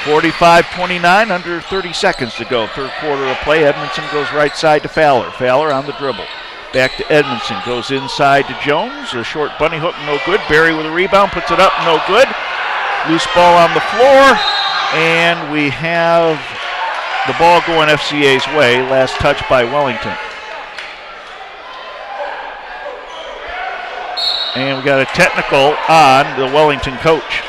45-29, under 30 seconds to go. Third quarter of play. Edmondson goes right side to Fowler. Fowler on the dribble. Back to Edmondson, goes inside to Jones. A short bunny hook, no good. Berry with a rebound, puts it up, no good. Loose ball on the floor, and we have the ball going FCA's way. Last touch by Wellington. And we got a technical on the Wellington coach.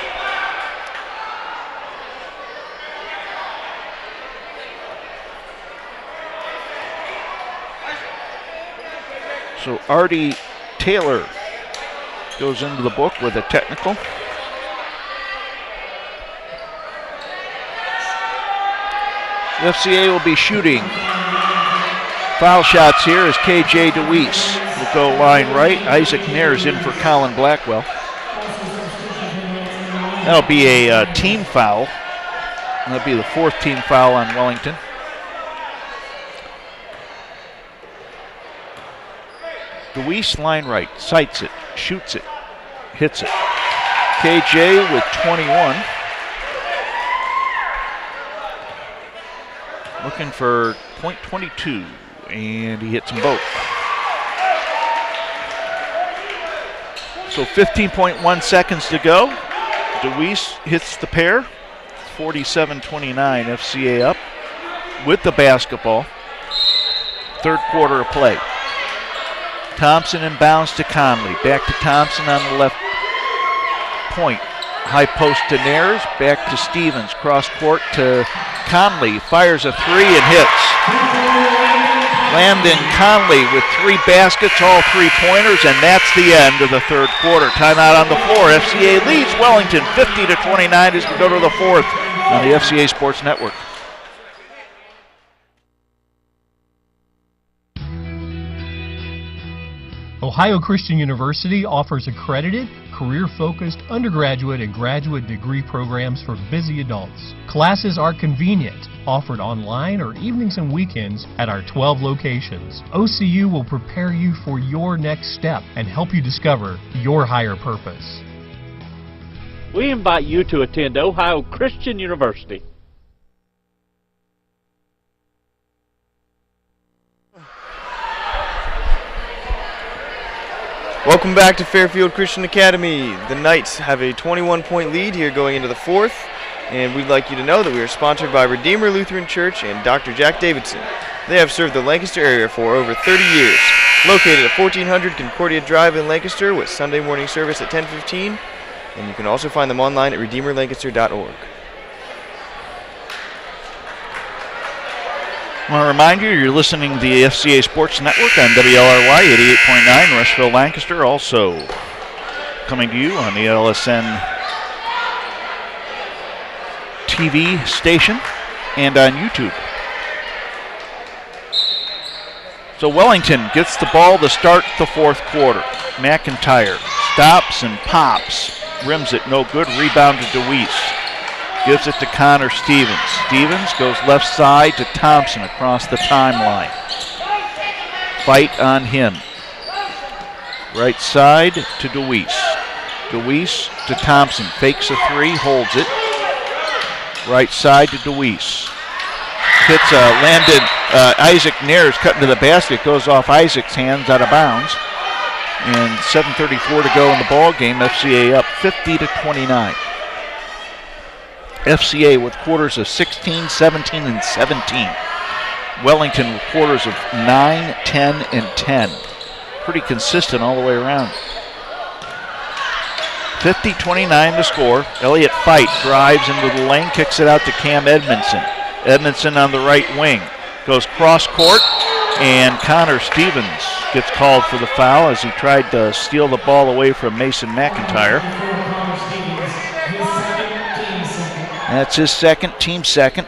So Artie Taylor goes into the book with a technical. The FCA will be shooting foul shots here as KJ DeWeese will go line right. Isaac Nair's in for Colin Blackwell. That'll be a team foul. That'll be the 4th team foul on Wellington. DeWeese line right, sights it, shoots it, hits it. KJ with 21. Looking for .22, and he hits them both. So 15.1 seconds to go. DeWeese hits the pair. 47-29, FCA up with the basketball. 3rd quarter of play. Thompson inbounds to Conley. Back to Thompson on the left point. High post to Nair's. Back to Stevens. Cross court to Conley. Fires a 3 and hits. Landon Conley with 3 baskets, all 3-pointers, and that's the end of the 3rd quarter. Timeout on the floor. FCA leads Wellington 50-29 as we go to the 4th on the FCA Sports Network. Ohio Christian University offers accredited, career-focused undergraduate and graduate degree programs for busy adults. Classes are convenient, offered online or evenings and weekends at our 12 locations. OCU will prepare you for your next step and help you discover your higher purpose. We invite you to attend Ohio Christian University. Welcome back to Fairfield Christian Academy. The Knights have a 21-point lead here going into the 4th, and we'd like you to know that we are sponsored by Redeemer Lutheran Church and Dr. Jack Davidson. They have served the Lancaster area for over 30 years. Located at 1400 Concordia Drive in Lancaster with Sunday morning service at 10:15, and you can also find them online at redeemerlancaster.org. I want to remind you, you're listening to the FCA Sports Network on WLRY 88.9, Rushville, Lancaster. Also coming to you on the LSN TV station and on YouTube. So Wellington gets the ball to start the 4th quarter. McIntyre stops and pops. Rims it, no good. Rebound to DeWeese. Gives it to Connor Stevens. Stevens goes left side to Thompson across the timeline. Fight on him. Right side to DeWeese. DeWeese to Thompson. Fakes a 3, holds it. Right side to DeWeese. Hits Landon. Isaac Nair's cutting to the basket. Goes off Isaac's hands out of bounds. And 7:34 to go in the ball game. FCA up 50-29. FCA with quarters of 16, 17, and 17. Wellington with quarters of 9, 10, and 10. Pretty consistent all the way around. 50-29 to score. Elliott Fight drives into the lane, kicks it out to Cam Edmondson. Edmondson on the right wing. Goes cross court, and Connor Stevens gets called for the foul as he tried to steal the ball away from Mason McIntyre. That's his second, team second.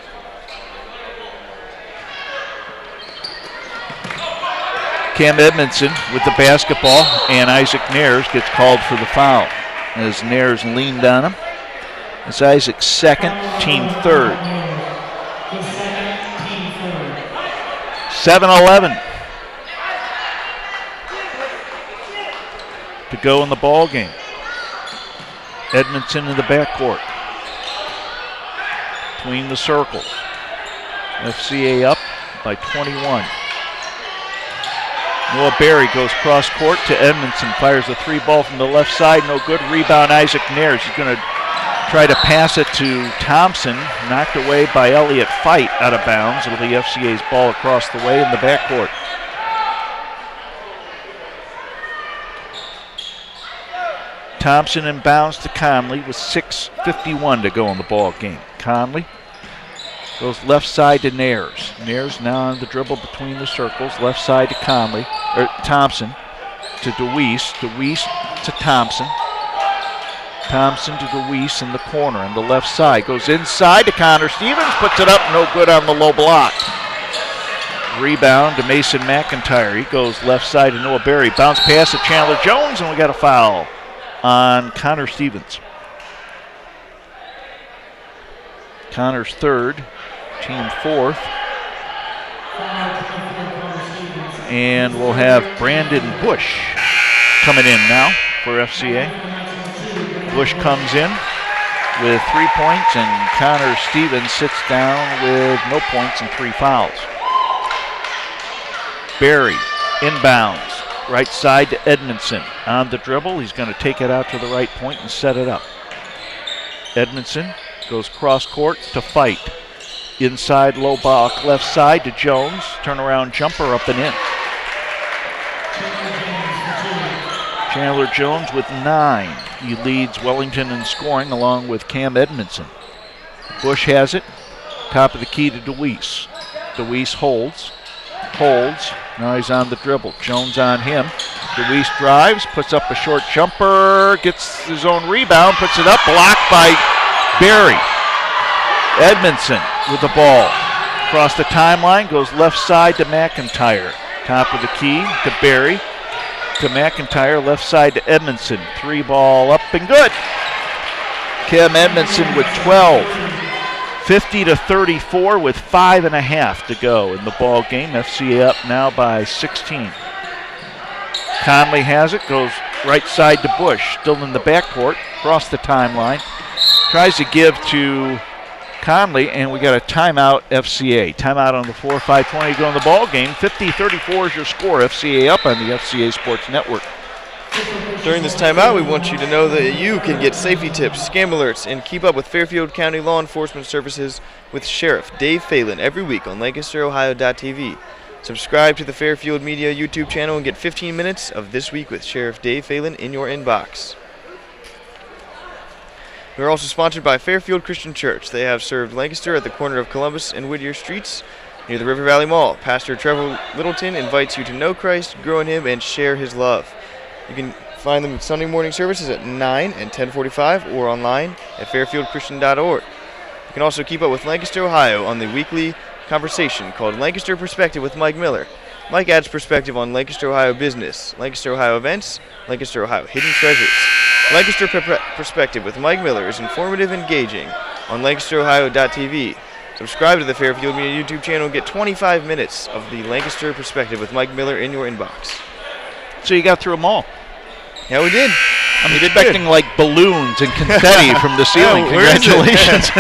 Cam Edmondson with the basketball, and Isaac Nair's gets called for the foul as Nair's leaned on him. It's Isaac's second, team third. 7-11 to go in the ball game. Edmondson in the backcourt. Between the circles. FCA up by 21. Noah Berry goes cross court to Edmondson. Fires a 3 ball from the left side. No good. Rebound Isaac Nair's. He's going to try to pass it to Thompson. Knocked away by Elliott Fight out of bounds. It'll be FCA's ball across the way in the backcourt. Thompson inbounds to Conley with 6:51 to go in the ball game. Conley goes left side to Nares. Nares now on the dribble between the circles. Left side to Thompson to DeWeese. DeWeese to Thompson. Thompson to DeWeese in the corner on the left side. Goes inside to Connor Stevens. Puts it up. No good on the low block. Rebound to Mason McIntyre. He goes left side to Noah Berry. Bounce pass to Chandler Jones, and we got a foul on Connor Stevens. Connor's third, team fourth. And we'll have Brandon Bush coming in now for FCA. Bush comes in with 3 points, and Connor Stevens sits down with no points and 3 fouls. Berry inbounds, right side to Edmondson. On the dribble, he's going to take it out to the right point and set it up. Edmondson goes cross court to Fight. Inside low block, left side to Jones. Turnaround jumper up and in. Chandler Jones with 9. He leads Wellington in scoring along with Cam Edmondson. Bush has it. Top of the key to DeWeese. DeWeese holds. Now he's on the dribble. Jones on him. DeWeese drives, puts up a short jumper, gets his own rebound, puts it up, blocked by Berry. Edmondson with the ball. Across the timeline, goes left side to McIntyre. Top of the key to Berry. To McIntyre, left side to Edmondson. 3 ball up and good. Cam Edmondson with 12. 50-34 with 5.5 to go in the ball game. FCA up now by 16. Conley has it, goes right side to Bush. Still in the backcourt, across the timeline. Tries to give to Conley, and we got a timeout FCA. Timeout on the floor, 5:20 to go in the ball game. 50-34 is your score. FCA up on the FCA Sports Network. During this timeout, we want you to know that you can get safety tips, scam alerts, and keep up with Fairfield County law enforcement services with Sheriff Dave Phelan every week on LancasterOhio.tv. Subscribe to the Fairfield Media YouTube channel and get 15 minutes of This Week with Sheriff Dave Phelan in your inbox. We're also sponsored by Fairfield Christian Church. They have served Lancaster at the corner of Columbus and Whittier Streets near the River Valley Mall. Pastor Trevor Littleton invites you to know Christ, grow in Him, and share His love. You can find them at Sunday morning services at 9 and 10:45 or online at fairfieldchristian.org. You can also keep up with Lancaster, Ohio on the weekly conversation called Lancaster Perspective with Mike Miller. Mike adds perspective on Lancaster, Ohio business, Lancaster, Ohio events, Lancaster, Ohio hidden treasures. Lancaster Perspective with Mike Miller is informative and engaging on LancasterOhio.tv. Subscribe to the Fairfield Media YouTube channel and get 25 minutes of the Lancaster Perspective with Mike Miller in your inbox. So you got through them all. Yeah, we did. I'm expecting like balloons and confetti from the ceiling. Oh, Congratulations.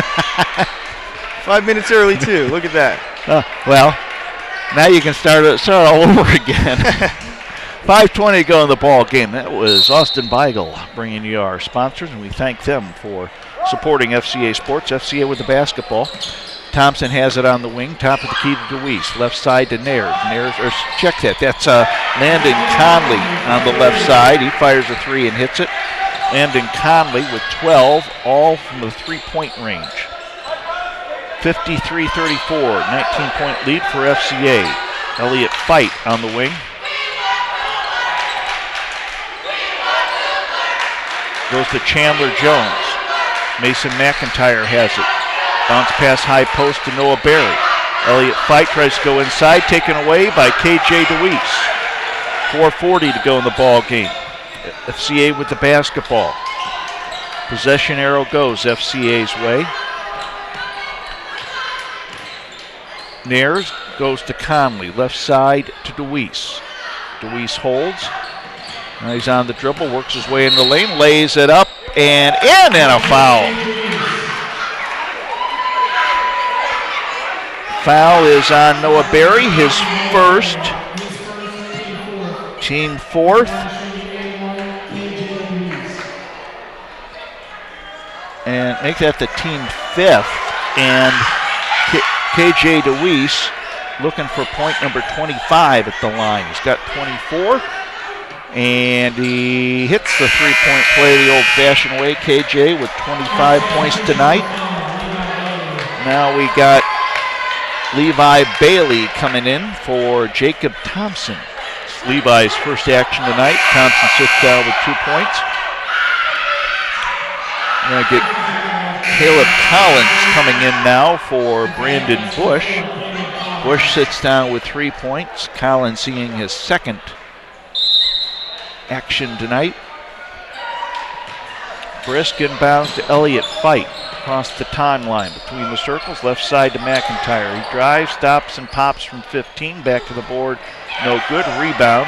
5 minutes early, too. Look at that. Well, now you can start all over again. 5:20 to go in the ball game. That was Austin Beigel bringing you our sponsors, and we thank them for supporting FCA Sports. FCA with the basketball. Thompson has it on the wing. Top of the key to DeWeese. Left side to Nares. Check that. That's Landon Conley on the left side. He fires a 3 and hits it. Landon Conley with 12, all from the 3-point range. 53-34, 19-point lead for FCA. Elliott Fight on the wing. Goes to Chandler Jones. Mason McIntyre has it. Bounce pass high post to Noah Berry. Elliott Fight tries to go inside, taken away by KJ DeWeese. 4:40 to go in the ball game. FCA with the basketball. Possession arrow goes FCA's way. Nares goes to Conley. Left side to DeWeese. DeWeese holds. Now he's on the dribble, works his way in the lane, lays it up and in, and a foul. Foul is on Noah Berry, his first, team fourth. And make that the team fifth. And KJ DeWeese looking for point number 25 at the line. He's got 24. And he hits the three-point play the old-fashioned way. KJ with 25 points tonight. Now we got Levi Bailey coming in for Jacob Thompson. It's Levi's first action tonight. Thompson sits down with 2 points. We're going to get Caleb Collins coming in now for Brandon Bush. Bush sits down with 3 points. Collins seeing his second action tonight. Brisk inbounds to Elliott Fight across the timeline between the circles, left side to McIntyre. He drives, stops, and pops from 15. Back to the board, no good. Rebound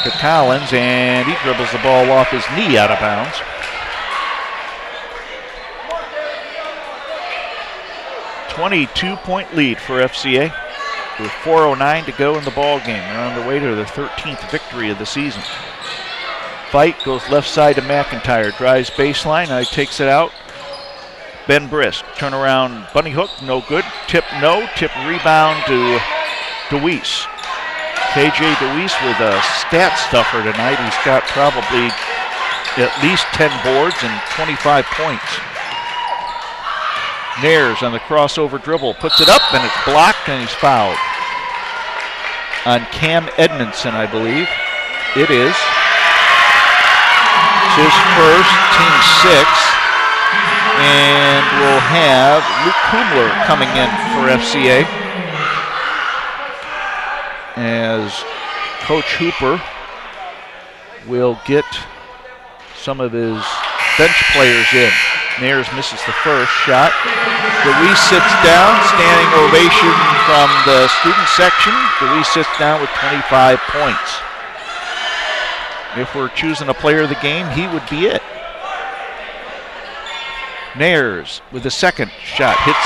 to Collins, and he dribbles the ball off his knee out of bounds. .22 lead for FCA with 4:09 to go in the ball game. They're on their way to their 13th victory of the season. Fight goes left side to McIntyre, drives baseline, now he takes it out. Ben Brisk, turnaround bunny hook, no good. Tip, no. Tip rebound to DeWeese. KJ DeWeese with a stat stuffer tonight. He's got probably at least 10 boards and 25 points. Nares on the crossover dribble, puts it up and it's blocked and he's fouled. On Cam Edmondson, I believe. It is. It's his first, team 6. And we'll have Luke Kumler coming in for FCA as Coach Hooper will get some of his bench players in. Nares misses the first shot. DeWeese sits down, standing ovation from the student section. DeWeese sits down with 25 points. If we're choosing a player of the game, he would be it. Nares with the second shot, hits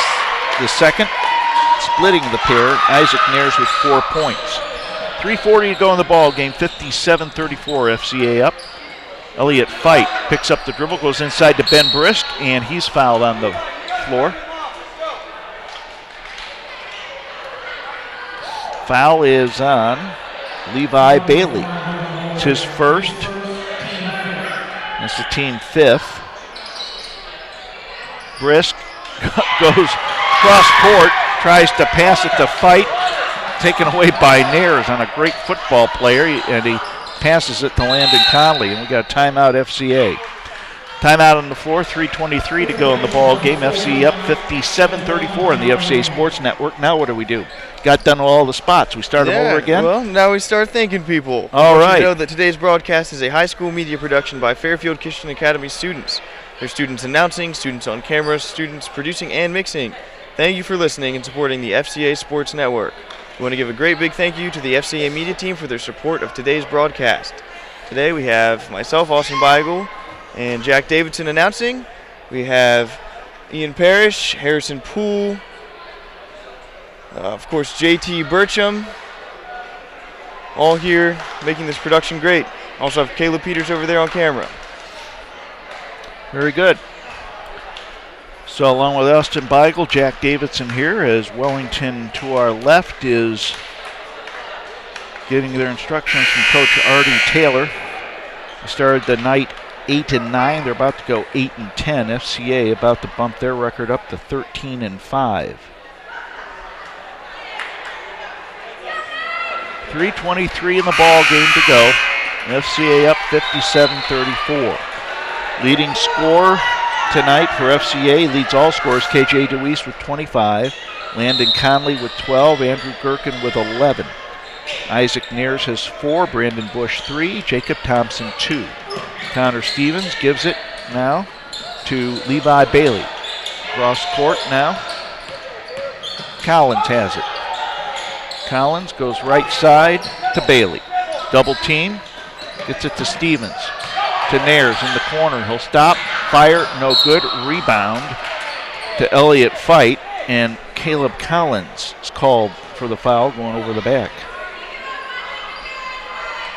the second, splitting the pair. Isaac Nares with 4 points. 3:40 to go in the ball game, 57-34, FCA up. Elliott Fight picks up the dribble, goes inside to Ben Brisk, and he's fouled on the floor. Foul is on Levi Bailey. It's his first. It's the team 5th. Brisk goes cross court, tries to pass it to Fight, taken away by Nares on a great football player, and he passes it to Landon Conley, and we got a timeout FCA. Timeout on the floor, 3:23 to go in the ball game. FCA up 57-34 in the FCA Sports Network. Now what do we do? Got done all the spots. We start them over again? Well, now we start thanking people. All right. You know that today's broadcast is a high school media production by Fairfield Christian Academy students. There's students announcing, students on camera, students producing and mixing. Thank you for listening and supporting the FCA Sports Network. We want to give a great big thank you to the FCA media team for their support of today's broadcast. Today we have myself, Austin Beigel, and Jack Davidson announcing. We have Ian Parrish, Harrison Poole, of course JT Burcham, all here making this production great. Also have Caleb Peters over there on camera. Very good. So along with Austin Beigel, Jack Davidson here, as Wellington to our left is getting their instructions from Coach Artie Taylor. They started the night 8-9. They're about to go 8-10. FCA about to bump their record up to 13-5. 3:23 in the ball game to go. FCA up 57-34. Leading scorer tonight for FCA, leads all scorers, KJ DeWeese with 25, Landon Conley with 12, Andrew Gherkin with 11. Isaac Nares has 4, Brandon Bush 3, Jacob Thompson 2. Connor Stevens gives it now to Levi Bailey. Cross court now. Collins has it. Collins goes right side to Bailey. Double team, gets it to Stevens. To Nares in the corner. He'll stop, fire, no good. Rebound to Elliott Fight, and Caleb Collins is called for the foul going over the back.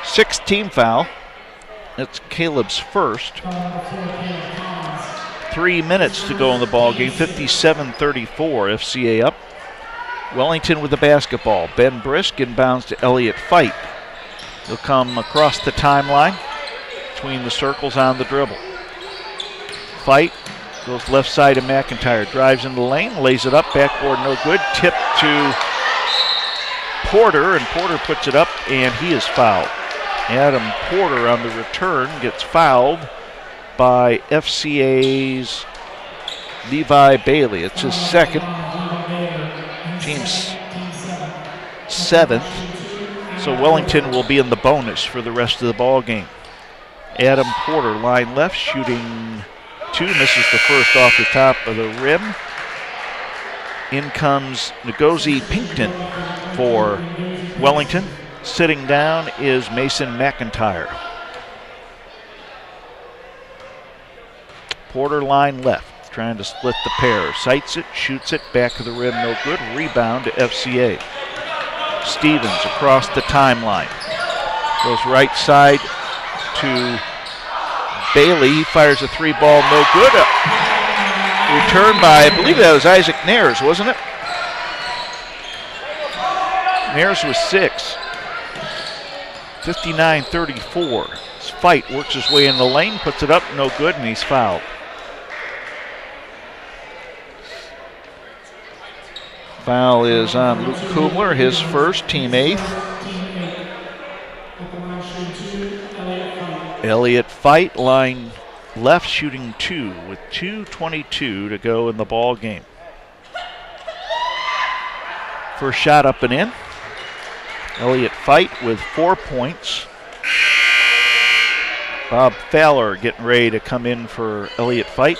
6th team foul. That's Caleb's first. 3 minutes to go in the ball game. 57-34. FCA up. Wellington with the basketball. Ben Brisk inbounds to Elliott Fight. He'll come across the timeline between the circles on the dribble. Fight. Goes left side of McIntyre. Drives into the lane. Lays it up. Backboard no good. Tip to Porter. And Porter puts it up. And he is fouled. Adam Porter on the return gets fouled by FCA's Levi Bailey. It's his second. Team's 7th. So Wellington will be in the bonus for the rest of the ball game. Adam Porter, line left, shooting 2, misses the first off the top of the rim. In comes Ngozi Pinkton for Wellington. Sitting down is Mason McIntyre. Porter, line left, trying to split the pair. Sights it, shoots it, back of the rim, no good. Rebound to FCA. Stevens across the timeline. Goes right side to Bailey. He fires a 3-ball, no good. Return by, I believe that was Isaac Nares, wasn't it? Nares was 6. 59-34. His fight works his way in the lane, puts it up, no good, and he's fouled. Foul is on Luke Kumler, his first, team 8th. Elliott Fight, line left, shooting 2 with 2:22 to go in the ball game. First shot up and in. Elliott Fight with 4 points. Bob Fowler getting ready to come in for Elliott Fight.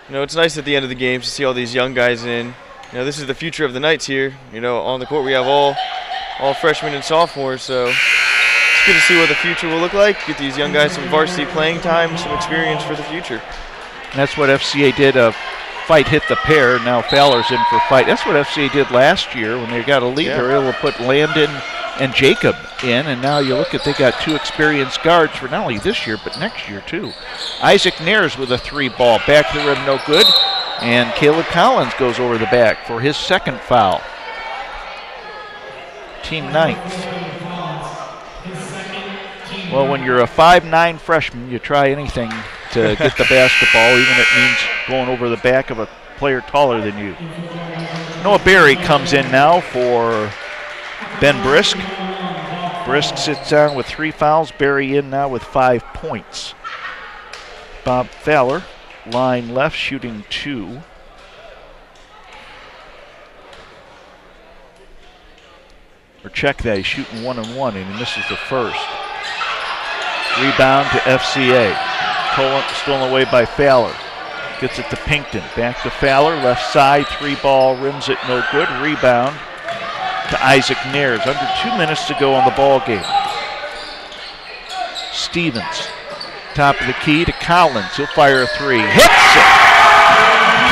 You know, it's nice at the end of the games to see all these young guys in. You know, this is the future of the Knights here. You know, on the court we have all freshmen and sophomores, so it's good to see what the future will look like. Get these young guys some varsity playing time, some experience for the future. And that's what FCA did. Fight hit the pair. Now Fowler's in for Fight. That's what FCA did last year when they got a lead. They were able to put Landon and Jacob in, and now you look at they got 2 experienced guards for not only this year but next year too. Isaac Nares with a 3-ball, back to the rim, no good, and Caleb Collins goes over the back for his 2nd foul. Team 9th. Well, when you're a 5'9" freshman, you try anything to get the basketball, even if it means going over the back of a player taller than you. Noah Berry comes in now for Ben Brisk. Brisk sits down with 3 fouls. Berry in now with 5 points. Bob Fowler, line left, shooting 2. Or check that, he's shooting 1 and 1, and he misses the first. Rebound to FCA. Stolen away by Fowler. Gets it to Pinkton. Back to Fowler, left side, 3-ball, rims it, no good. Rebound to Isaac Nares. Under 2 minutes to go on the ball game. Stevens, top of the key to Collins. He'll fire a 3. Hits it!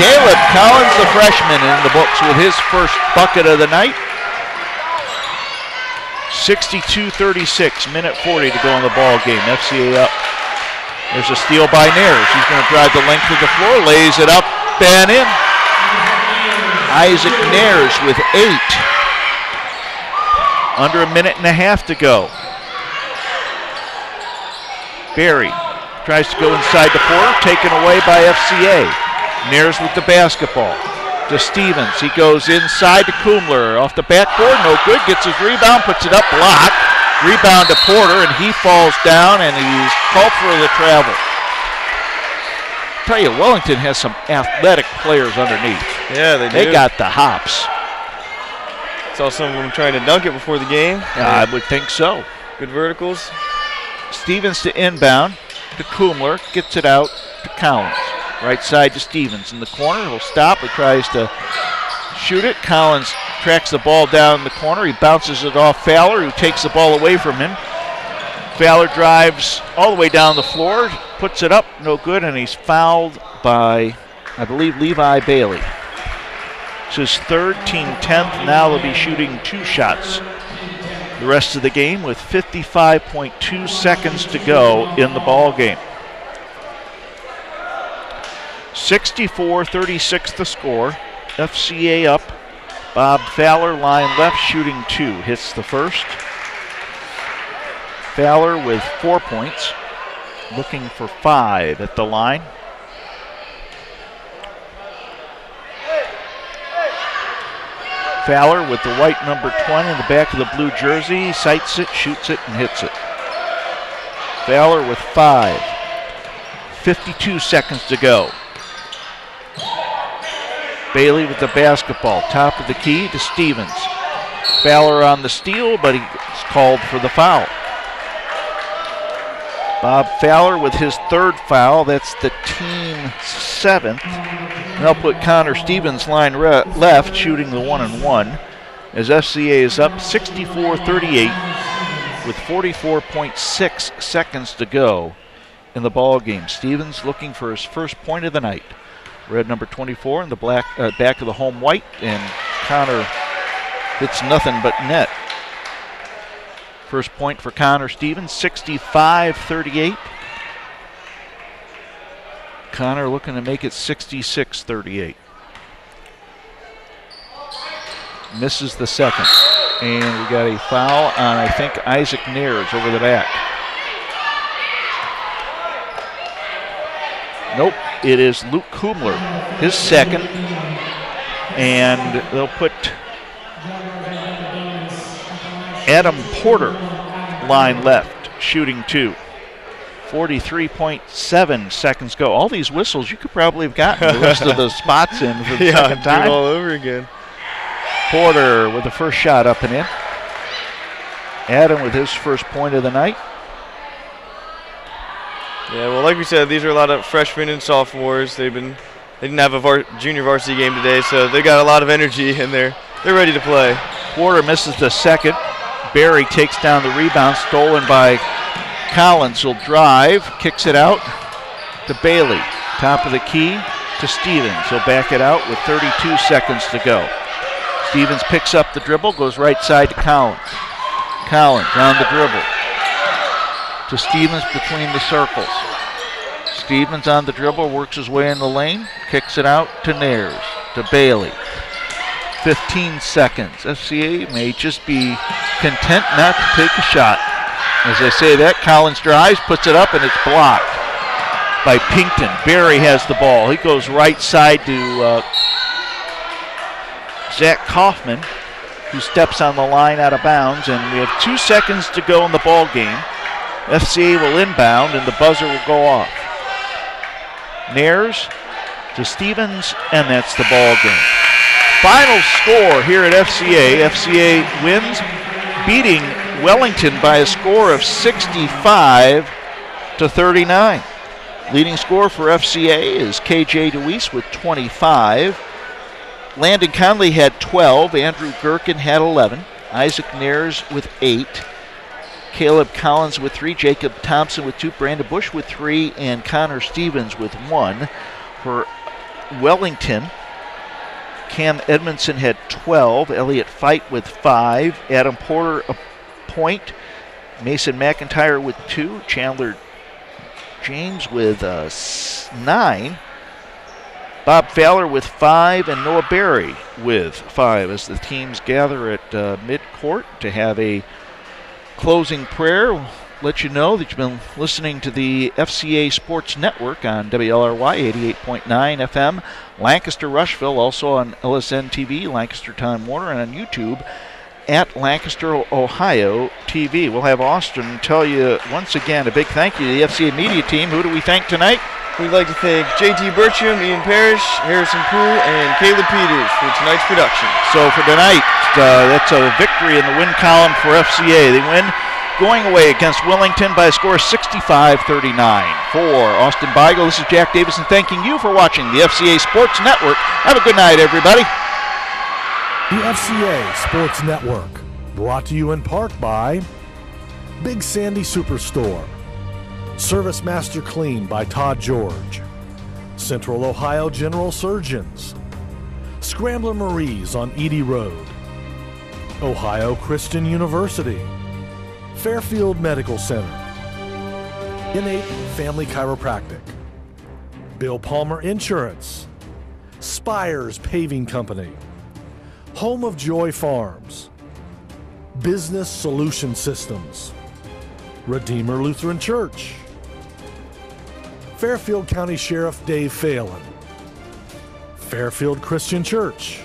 Caleb Collins, the freshman, in the books with his first bucket of the night. 62-36, minute 40 to go on the ball game. FCA up. There's a steal by Nares. He's going to drive the length of the floor, lays it up and in. Isaac Nares with 8. Under a minute and a half to go. Berry tries to go inside the Porter, taken away by FCA. Nares with the basketball to Stevens. He goes inside to Kumler. Off the backboard, no good. Gets his rebound, puts it up, blocked. Rebound to Porter, and he falls down, and he's called for the travel. I tell you, Wellington has some athletic players underneath. Yeah, they do. They got the hops. Saw some of them trying to dunk it before the game. I would think so. Good verticals. Stevens to inbound to Kumler. Gets it out to Collins. Right side to Stevens. In the corner, he'll stop. He tries to shoot it. Collins tracks the ball down in the corner. He bounces it off Fowler, who takes the ball away from him. Fowler drives all the way down the floor, puts it up, no good, and he's fouled by, I believe, Levi Bailey. It's his 3rd, team 10th. Now they'll be shooting 2 shots the rest of the game with 55.2 seconds to go in the ball game. 64-36 the score. FCA up Bob Fowler, line left, shooting 2. Hits the first. Fowler with 4 points. Looking for 5 at the line. Fowler with the white number 20 in the back of the blue jersey. Sights it, shoots it, and hits it. Fowler with 5. 52 seconds to go. Bailey with the basketball. Top of the key to Stevens. Fowler on the steal, but he's called for the foul. Bob Fowler with his 3rd foul. That's the team 7th. And they'll put Connor Stevens line left, shooting the 1-and-1, as FCA is up 64-38 with 44.6 seconds to go in the ball game. Stevens looking for his first point of the night. Red number 24 in the back of the home white, and Connor hits nothing but net. First point for Connor Stevens, 65-38. Connor looking to make it 66-38. Misses the second. And we got a foul on, I think, Isaac Nares over the back. Nope, it is Luke Kumler, his second. And they'll put Adam Porter line left, shooting 2. 43.7 seconds go. All these whistles, you could probably have gotten the rest of those spots in for the second time. Do it all over again. Porter with the first shot up and in. Adam with his first point of the night. Yeah, well, like we said, these are a lot of freshmen and sophomores. They didn't have a junior varsity game today, so they got a lot of energy and they're ready to play. Porter misses the second. Barry takes down the rebound, stolen by Collins. Will drive, kicks it out to Bailey. Top of the key to Stevens. He'll back it out with 32 seconds to go. Stevens picks up the dribble, goes right side to Collins. Collins on the dribble to Stevens between the circles. Stevens on the dribble, works his way in the lane, kicks it out to Nares, to Bailey. 15 seconds. FCA may just be content not to take a shot. As I say that, Collins drives, puts it up, and it's blocked by Pinkton. Barry has the ball. He goes right side to Zach Kaufman, who steps on the line out of bounds, and we have 2 seconds to go in the ball game. FCA will inbound, and the buzzer will go off. Nares to Stevens, and that's the ball game. Final score here at FCA. FCA wins, beating Wellington by a score of 65-39. Leading scorer for FCA is KJ DeWeese with 25. Landon Conley had 12. Andrew Gherkin had 11. Isaac Nares with 8. Caleb Collins with 3. Jacob Thompson with 2. Brandon Bush with 3. And Connor Stevens with 1. For Wellington, Cam Edmondson had 12. Elliot Fight with 5. Adam Porter a point. Mason McIntyre with 2. Chandler James with 9. Bob Fowler with 5, and Noah Berry with 5 as the teams gather at midcourt to have a closing prayer. We'll let you know that you've been listening to the FCA Sports Network on WLRY 88.9 FM, Lancaster, Rushville, also on LSN TV, Lancaster Time Warner, and on YouTube at Lancaster, Ohio TV. We'll have Austin tell you once again a big thank you to the FCA media team. Who do we thank tonight? We'd like to thank JT Bertram, Ian Parrish, Harrison Poole, and Caleb Peters for tonight's production. So for tonight, that's a victory in the win column for FCA. They win going away against Wellington by a score of 65-39. For Austin Beigel, this is Jack Davison thanking you for watching the FCA Sports Network. Have a good night, everybody. The FCA Sports Network, brought to you in part by Big Sandy Superstore, Service Master Clean by Todd George, Central Ohio General Surgeons, Scrambler Marie's on Edie Road, Ohio Christian University, Fairfield Medical Center, Innate Family Chiropractic, Bill Palmer Insurance, Spires Paving Company, Home of Joy Farms, Business Solution Systems, Redeemer Lutheran Church, Fairfield County Sheriff Dave Phelan, Fairfield Christian Church,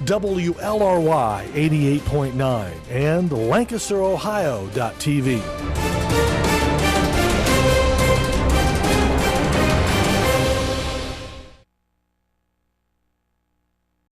WLRY 88.9, and LancasterOhio.tv.